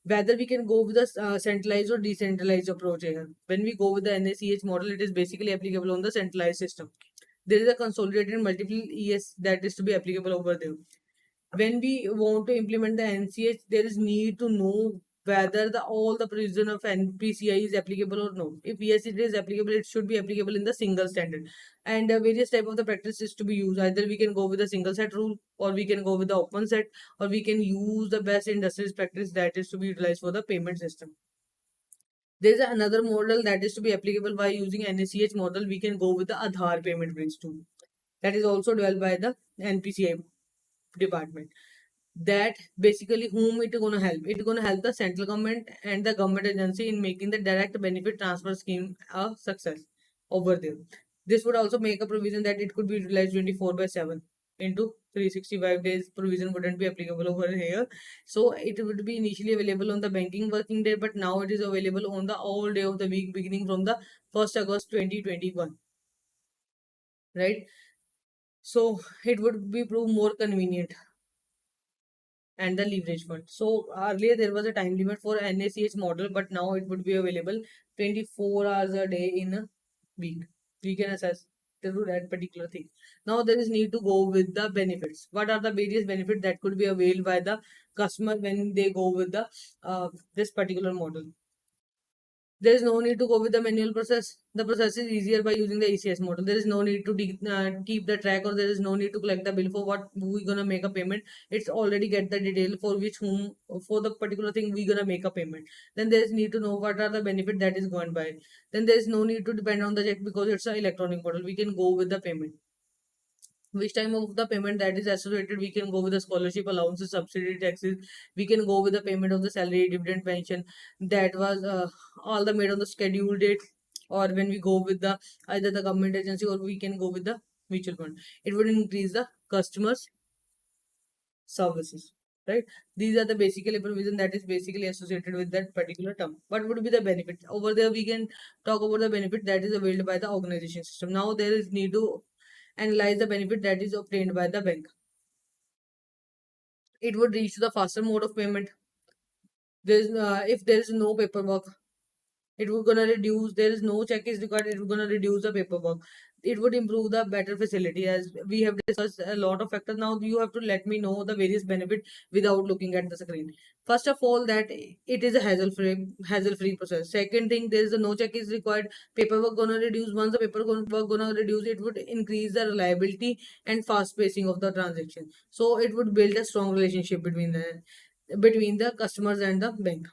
Whether we can go with a centralized or decentralized approach here. When we go with the NACH model, it is basically applicable on the centralized system. There is a consolidated multiple ES that is to be applicable over there. When we want to implement the NCH, there is need to know whether the all the provision of NPCI is applicable or no. If yes, it is applicable, it should be applicable in the single standard. And various type of the practices to be used. Either we can go with the single set rule, or we can go with the open set, or we can use the best industries practice that is to be utilized for the payment system. There is another model that is to be applicable by using NACH model. We can go with the Aadhaar payment bridge too. That is also developed by the NPCI department. That basically whom it gonna help? It gonna help the central government and the government agency in making the direct benefit transfer scheme a success over there. This would also make a provision that it could be utilized 24/7 into 365 days. Provision wouldn't be applicable over here. So it would be initially available on the banking working day, but now it is available on the all day of the week beginning from the 1st August 2021, right? So it would be prove more convenient, and the leverage fund. So earlier there was a time limit for NACH model, but now it would be available 24 hours a day in a week. We can assess through that particular thing. Now there is need to go with the benefits. What are the various benefits that could be availed by the customer when they go with the this particular model? There is no need to go with the manual process. The process is easier by using the ECS model. There is no need to keep the track, or there is no need to collect the bill for what we gonna make a payment. It's already get the detail for which whom for the particular thing we gonna make a payment. Then there is need to know what are the benefit that is going by. Then there is no need to depend on the check because it's an electronic model. We can go with the payment. Which time of the payment that is associated, we can go with the scholarship, allowances, subsidy, taxes. We can go with the payment of the salary, dividend, pension. That was all the made on the scheduled date, or when we go with the either the government agency, or we can go with the mutual fund. It would increase the customers services, right? These are the basically provision that is basically associated with that particular term. What would be the benefit over there? We can talk about the benefit that is availed by the organization system. Now there is need to analyze the benefit that is obtained by the bank. It would reach the faster mode of payment. There's if there is no paperwork, it would gonna reduce. There is no check is required. It would gonna reduce the paperwork. It would improve the better facility, as we have discussed a lot of factors. Now you have to let me know the various benefit without looking at the screen. First of all, that it is a hassle free process. Second thing, there is a no check is required. Paperwork gonna reduce. Once the paperwork gonna reduce, it would increase the reliability and fast pacing of the transaction. So it would build a strong relationship between the customers and the bank.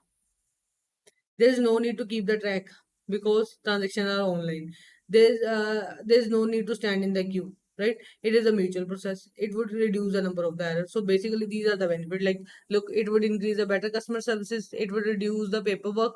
There is no need to keep the track because transactions are online. There's no need to stand in the queue, right? It is a mutual process. It would reduce the number of the errors. So basically these are the benefits. Like, look, it would increase the better customer services. It would reduce the paperwork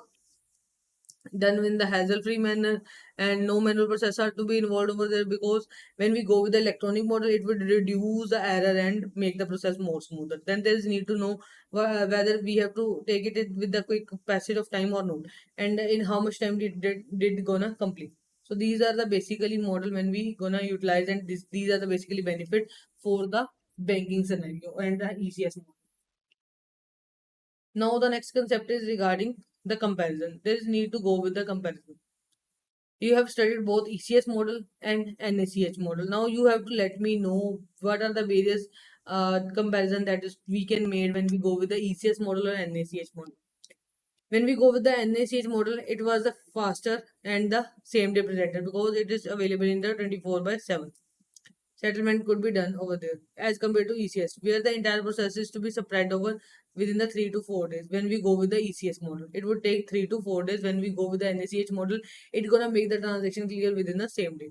done in the hassle-free manner, and no manual process are to be involved over there, because when we go with the electronic model, it would reduce the error and make the process more smoother. Then there is need to know whether we have to take it with the quick passage of time or not, and in how much time did gonna complete. So these are the basically model when we gonna utilize, and these are the basically benefit for the banking scenario and the ECS model. Now the next concept is regarding the comparison. There is need to go with the comparison. You have studied both ECS model and NACH model. Now you have to let me know what are the various comparison that is we can made when we go with the ECS model or NACH model. When we go with the NACH model, it was the faster and the same day presenter because it is available in the 24/7. Settlement could be done over there as compared to ECS, where the entire process is to be spread over within the 3 to 4 days. When we go with the ECS model, it would take 3 to 4 days. When we go with the NACH model, it's gonna make the transaction clear within the same day.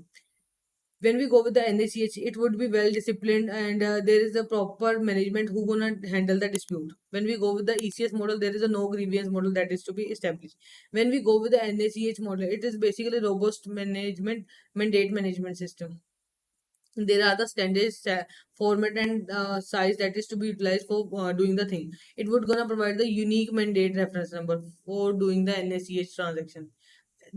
When we go with the NACH, it would be well disciplined and there is a proper management who gonna handle the dispute. When we go with the ECS model, there is a no grievance model that is to be established. When we go with the NACH model, it is basically robust management mandate management system. There are the standard format and size that is to be utilized for doing the thing. It would gonna provide the unique mandate reference number for doing the NACH transaction.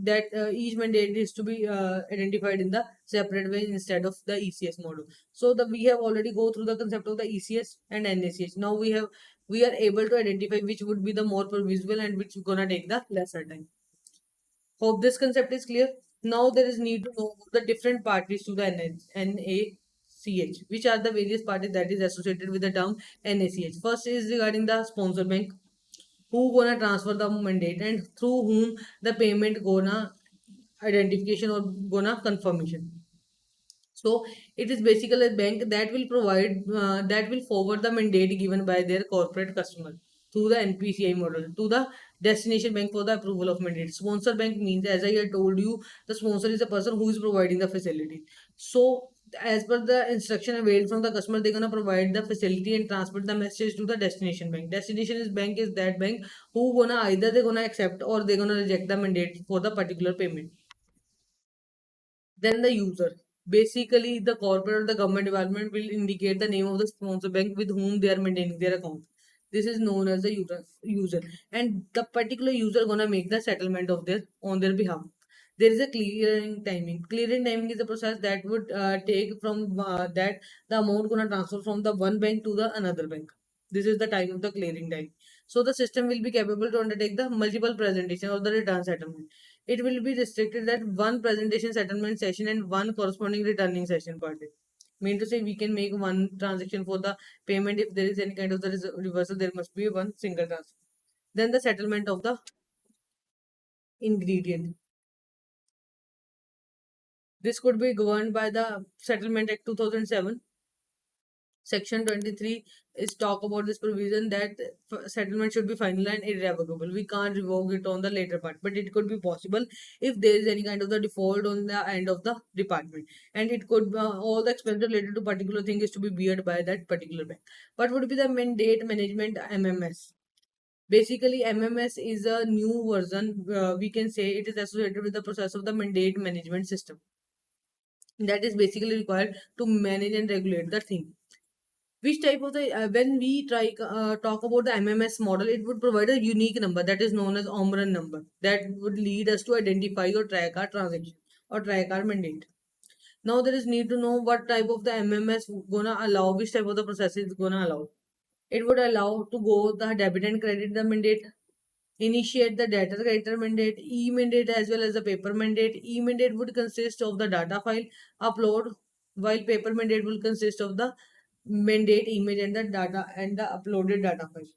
That each mandate is to be identified in the separate way instead of the ECS model. So the we have already go through the concept of the ECS and NACH. Now we are able to identify which would be the more visible and which gonna take the lesser time. Hope this concept is clear. Now there is need to know the different parties to the NACH, which are the various parties that is associated with the term NACH. First is regarding the sponsor bank, who gonna transfer the mandate and through whom the payment gonna identification or gonna confirmation. So it is basically a bank that will provide that will forward the mandate given by their corporate customer through the NPCI model to the destination bank for the approval of mandate. Sponsor bank means, as I had told you, the sponsor is the person who is providing the facility. So as per the instruction availed from the customer, they're gonna provide the facility and transmit the message to the destination bank. Destination is bank is that bank who gonna either they're gonna accept or they're gonna reject the mandate for the particular payment. Then the user. Basically, the corporate or the government department will indicate the name of the sponsor bank with whom they are maintaining their account. This is known as the user, and the particular user gonna make the settlement of their on their behalf. There is a clearing timing. Clearing timing is a process that would take from that the amount gonna transfer from the one bank to the another bank. This is the time of the clearing time. So the system will be capable to undertake the multiple presentation or the return settlement. It will be restricted at one presentation settlement session and one corresponding returning session per day. Mean to say we can make one transaction for the payment. If there is any kind of the reversal, there must be one single transaction. Then the settlement of the ingredient. This could be governed by the Settlement Act 2007. Section 23 is talk about this provision that settlement should be final and irrevocable. We can't revoke it on the later part, but it could be possible if there is any kind of the default on the end of the department, and it could all the expenses related to particular thing is to be beared by that particular bank. What would be the mandate management MMS? Basically, MMS is a new version. We can say it is associated with the process of the mandate management system that is basically required to manage and regulate the thing. Which type of the when we try talk about the MMS model, it would provide a unique number that is known as Omron number that would lead us to identify or track our transaction or track our mandate. Now there is need to know what type of the MMS gonna allow, which type of the process is gonna allow. It would allow to go the debit and credit the mandate, initiate the data character mandate, e-mandate as well as the paper mandate. E-mandate would consist of the data file upload, while paper mandate will consist of the mandate image and the data and the uploaded data file.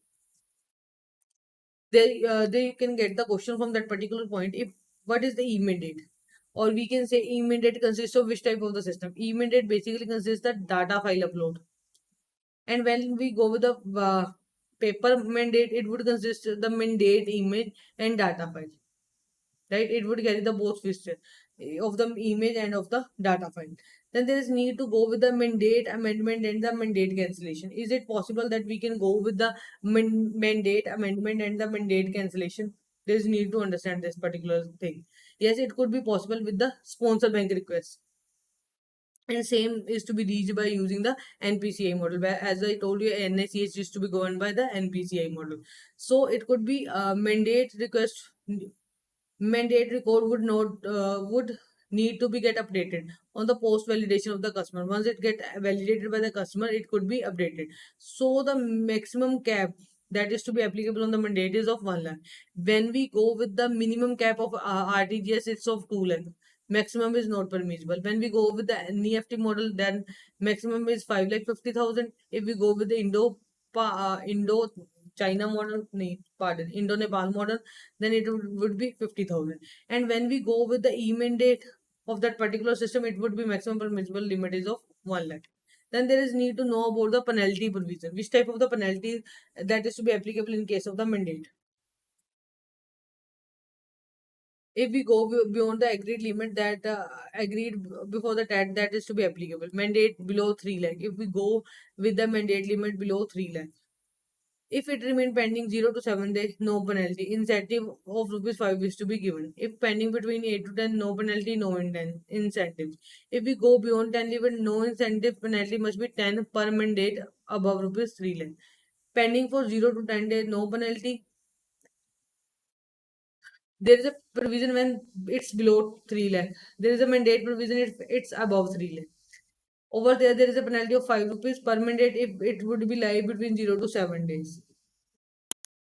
They can get the question from that particular point. If what is the e-mandate, or we can say e-mandate consists of which type of the system. E-mandate basically consists the data file upload, and when we go with the paper mandate, it would consist of the mandate image and data file, right? It would carry the both feature of the image and of the data file. Then there is need to go with the mandate amendment and the mandate cancellation. Is it possible that we can go with the mandate amendment and the mandate cancellation? There is need to understand this particular thing. Yes, it could be possible with the sponsor bank request, and same is to be reached by using the NPCI model, where as I told you, NACH is to be governed by the NPCI model. So it could be mandate request. Mandatory code would not would need to be get updated on the post validation of the customer. Once it get validated by the customer, it could be updated. So the maximum cap that is to be applicable on the mandate is of 1 lakh. When we go with the minimum cap of RTGS, it's of 2 lakh. maximum is not permissible. When we go with the NEFT model, then maximum is 5,50,000. If we go with the Indo China model, nee, pardon, Indo Nepal model, then it would be 50,000. And when we go with the e-mandate of that particular system, it would be maximum permissible limit is of 1 lakh. Then there is need to know about the penalty provision. Which type of the penalty that is to be applicable in case of the mandate? If we go beyond the agreed limit that before the TAT, that is to be applicable. Mandate below 3 lakh. If we go with the mandate limit below 3 lakh. If it remain pending 0 to 7 days, no penalty. Incentive of rupees 5 is to be given. If pending between 8 to 10, no penalty, no incentives. If we go beyond 10 limit, no incentive, penalty must be 10 per mandate above rupees 3 lakh. Pending for 0 to 10 days, no penalty. There is a provision when it's below 3 lakh. There is a mandate provision if it's above 3 lakh. Over there is a penalty of 5 rupees per mandate if it would be live between 0 to 7 days.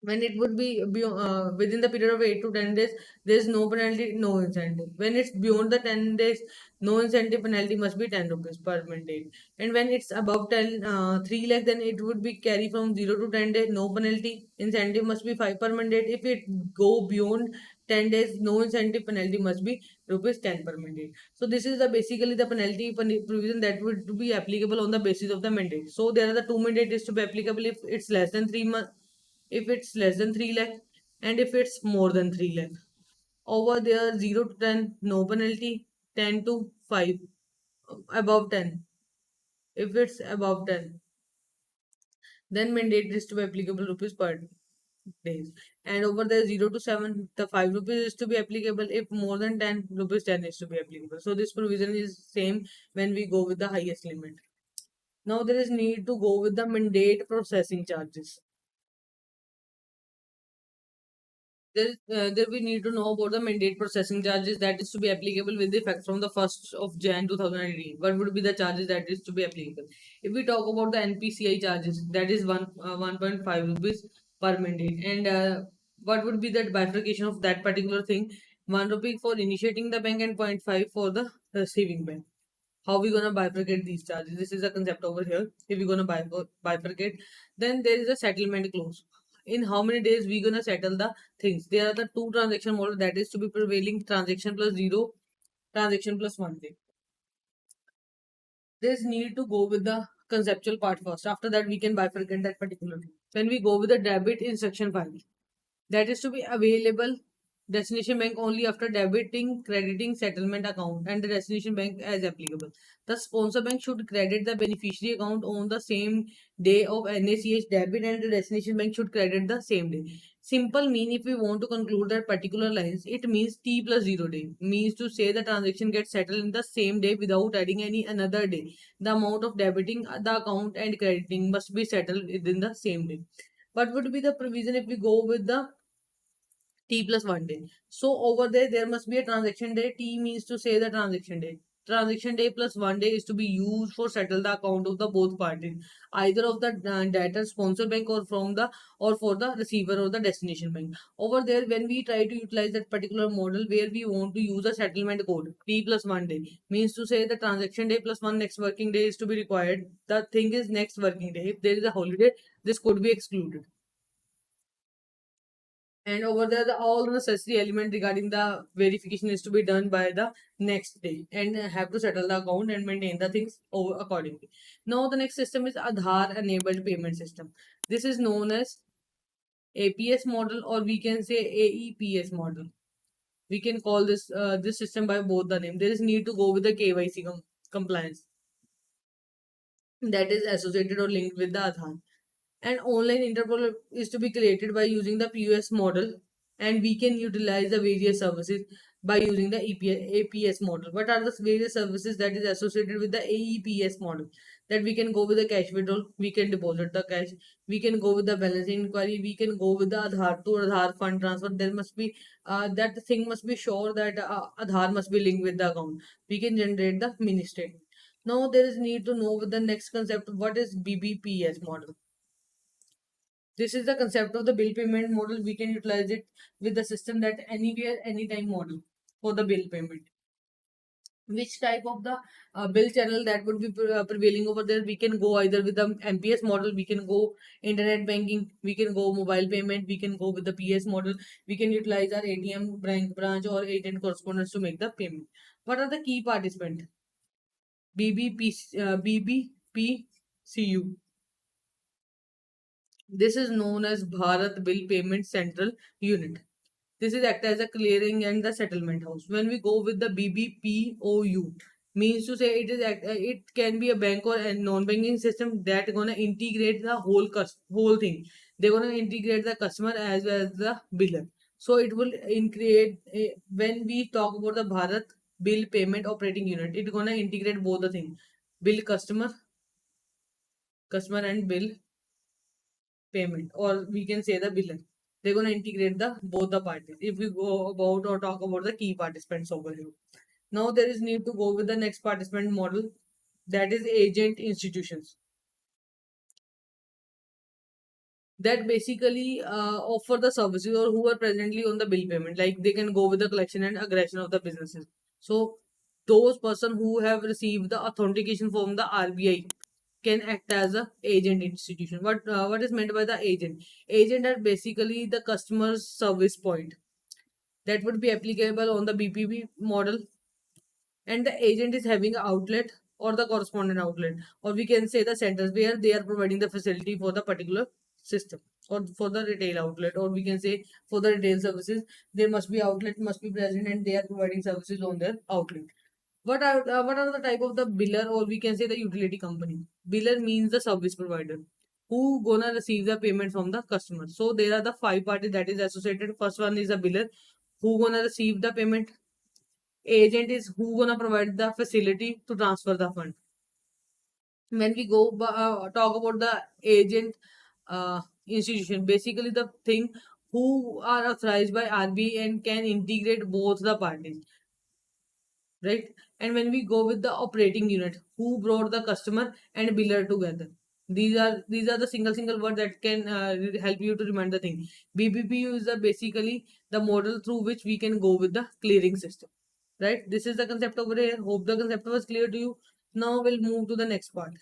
When it would be within the period of 8 to 10 days, there is no penalty, no incentive. When it's beyond the 10 days, no incentive, penalty must be 10 rupees per mandate. And when it's above 3 lakh, then it would be carry from 0 to 10 days, no penalty, incentive must be 5 per mandate. If it go beyond 10 days, no incentive, penalty must be rupees 10 per mandate. So this is the basically the penalty provision that would be applicable on the basis of the mandate. So there are the two mandates to be applicable if it's less than 3 months, if it's less than 3 lakh, and if it's more than 3 lakh. Over there 0 to 10, no penalty. 10 to 5, above 10, if it's above 10, then mandate is to be applicable rupees per days. And over there 0 to 7, the 5 rupees is to be applicable. If more than 10 rupees, 10 is to be applicable. So this provision is same when we go with the highest limit. Now there is need to go with the mandate processing charges. There we need to know about the mandate processing charges that is to be applicable with effect from the 1st of Jan 2018. What would be the charges that is to be applicable? If we talk about the NPCI charges, that is 1.5 rupees per mandate. And what would be that bifurcation of that particular thing? 1 rupee for initiating the bank and point 0.5 for the receiving bank. How we gonna bifurcate these charges? This is a concept over here. If we're gonna bifurcate, then there is a settlement clause. In how many days we gonna settle the things? There are the two transaction model that is to be prevailing: transaction plus 0, transaction plus 1 day. There's need to go with the conceptual part first. After that, we can bifurcate that particular thing. When we go with the debit instruction file, that is to be available destination bank only after debiting crediting settlement account and the destination bank as applicable. The sponsor bank should credit the beneficiary account on the same day of NACH debit, and the destination bank should credit the same day. Simple mean, if we want to conclude that particular lines, it means T plus 0 day, means to say the transaction gets settled in the same day without adding any another day. The amount of debiting the account and crediting must be settled within the same day. What would be the provision if we go with the T plus 1 day? So over there must be a transaction day. T means to say the transaction day. Transaction day plus 1 day is to be used for settle the account of the both parties, either of the debtor sponsor bank or from the or for the receiver or the destination bank. Over there, when we try to utilize that particular model where we want to use a settlement code, T plus 1 day means to say the transaction day plus one next working day is to be required. The thing is next working day. If there is a holiday, this could be excluded. And over there all the necessary element regarding the verification is to be done by the next day, and have to settle the account and maintain the things over accordingly. Now the next system is Aadhaar enabled payment system. This is known as APS model, or we can say AEPS model. We can call this system by both the name. There is need to go with the KYC compliance that is associated or linked with the Aadhaar. An online Interpol is to be created by using the POS model, and we can utilize the various services by using the APS model. What are the various services that is associated with the AEPS model? That we can go with the cash withdrawal, we can deposit the cash, we can go with the balance inquiry, we can go with the Aadhaar to Aadhaar fund transfer. There must be that thing must be sure that Aadhaar must be linked with the account. We can generate the mini statement. Now there is need to know with the next concept, what is BBPS model. This is the concept of the bill payment model. We can utilize it with the system that anywhere, anytime model for the bill payment. which type of the bill channel that would be prevailing over there. We can go either with the MPS model, we can go internet banking, we can go mobile payment, we can go with the PS model, we can utilize our ATM branch or agent correspondence to make the payment. What are the key participants? BBPCU. This is known as Bharat Bill Payment Central Unit. This is act as a clearing and the settlement house. When we go with the BBPOU, means to say it can be a bank or a non-banking system that gonna integrate the whole thing. They're gonna integrate the customer as well as the biller. So it will create when we talk about the Bharat Bill Payment Operating Unit, it's gonna integrate both the things, bill customer and bill payment, or we can say the biller. They're going to integrate the both the parties. If we go about or talk about the key participants over here, now there is need to go with the next participant model, that is agent institutions, that basically offer the services or who are presently on the bill payment, like they can go with the collection and aggression of the businesses. So those person who have received the authentication from the RBI can act as a agent institution. What is meant by the agent? Agent are basically the customer's service point that would be applicable on the BPP model, and the agent is having an outlet or the correspondent outlet, or we can say the centers where they are providing the facility for the particular system, or for the retail outlet, or we can say for the retail services there must be outlet must be present and they are providing services on their outlet. What are the type of the biller, or we can say the utility company? Biller means the service provider who gonna receive the payment from the customer. So there are the five parties that is associated. First one is a biller who gonna receive the payment. Agent is who gonna provide the facility to transfer the fund. When we go talk about the agent institution, basically the thing who are authorized by RBI and can integrate both the parties, right? And when we go with the operating unit, who brought the customer and biller together. These are the single word that can help you to remember the thing. BBPU is the basically the model through which we can go with the clearing system, right? This is the concept over here. Hope the concept was clear to you. Now we'll move to the next part.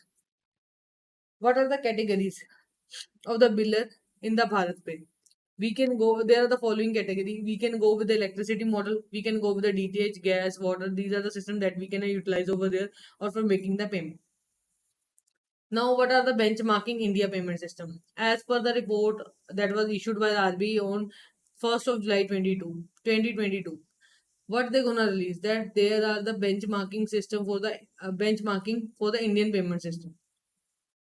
What are the categories of the biller in the Bharat Pay? We can go, there are the following category. We can go with the electricity model, we can go with the DTH, gas, water. These are the systems that we can utilize over there or for making the payment. Now what are the benchmarking India payment system? As per the report that was issued by the RBI on 1st of July 2022, what they're gonna release, that there are the benchmarking system for the benchmarking for the Indian payment system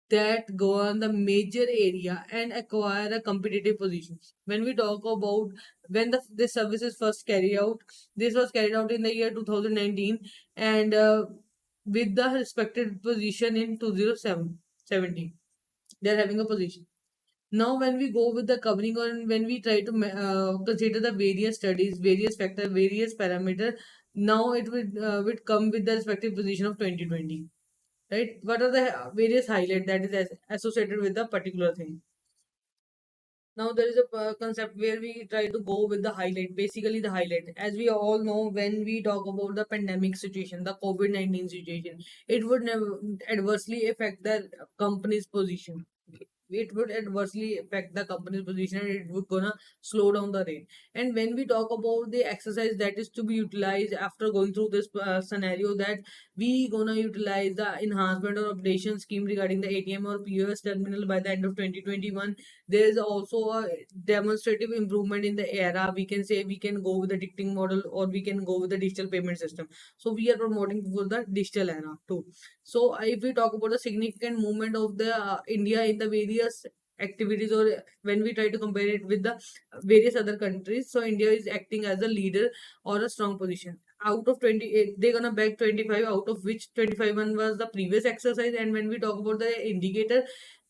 that go on the major area and acquire a competitive positions. When we talk about when this service is first carried out, this was carried out in the year 2019, and with the respected position in 2017, they are having a position. Now, when we go with the covering on, when we try to consider the various studies, various factors, various parameters, now it would come with the respective position of 2020, right? What are the various highlight that is associated with the particular thing? Now there is a concept where we try to go with the highlight, basically the highlight. As we all know, when we talk about the pandemic situation, the COVID-19 situation, it would never adversely affect the company's position. It would adversely affect the company's position and it would gonna slow down the rate. And when we talk about the exercise that is to be utilized after going through this scenario, that we gonna utilize the enhancement or updation scheme regarding the ATM or POS terminal by the end of 2021. There is also a demonstrative improvement in the era. We can say we can go with the ticketing model or we can go with the digital payment system. So we are promoting for the digital era too. So if we talk about the significant movement of the India in the various activities, or when we try to compare it with the various other countries, so India is acting as a leader or a strong position. Out of 28, they're gonna bag 25, out of which 25 one was the previous exercise. And when we talk about the indicator,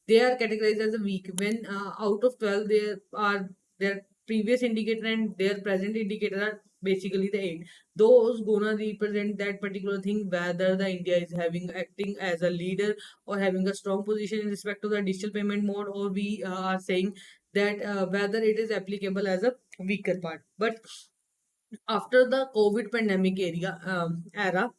they are categorized as a weak. When out of 12, there are their previous indicator and their present indicator are basically the 8. Those gonna represent that particular thing, whether the India is having acting as a leader or having a strong position in respect to the digital payment mode, or we are saying that whether it is applicable as a weaker part. But after the COVID pandemic era,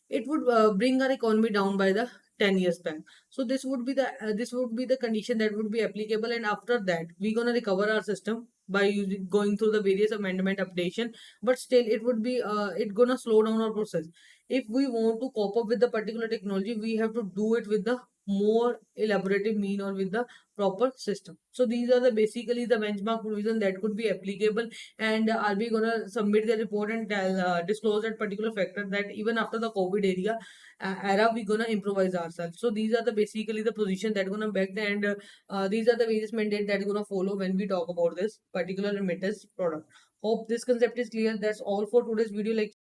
it would bring our economy down by the 10 years back. So this would be the condition that would be applicable, and after that we're gonna recover our system by going through the various amendment updation. But still it would be it gonna slow down our process. If we want to cope up with the particular technology, we have to do it with the more elaborative mean or with the proper system. So these are the basically the benchmark provision that could be applicable, and are we gonna submit the report and disclose that particular factor that even after the COVID era we gonna improvise ourselves. So these are the basically the position that gonna back the, and these are the various mandate that gonna follow when we talk about this particular remittance product. Hope this concept is clear. That's all for today's video lecture.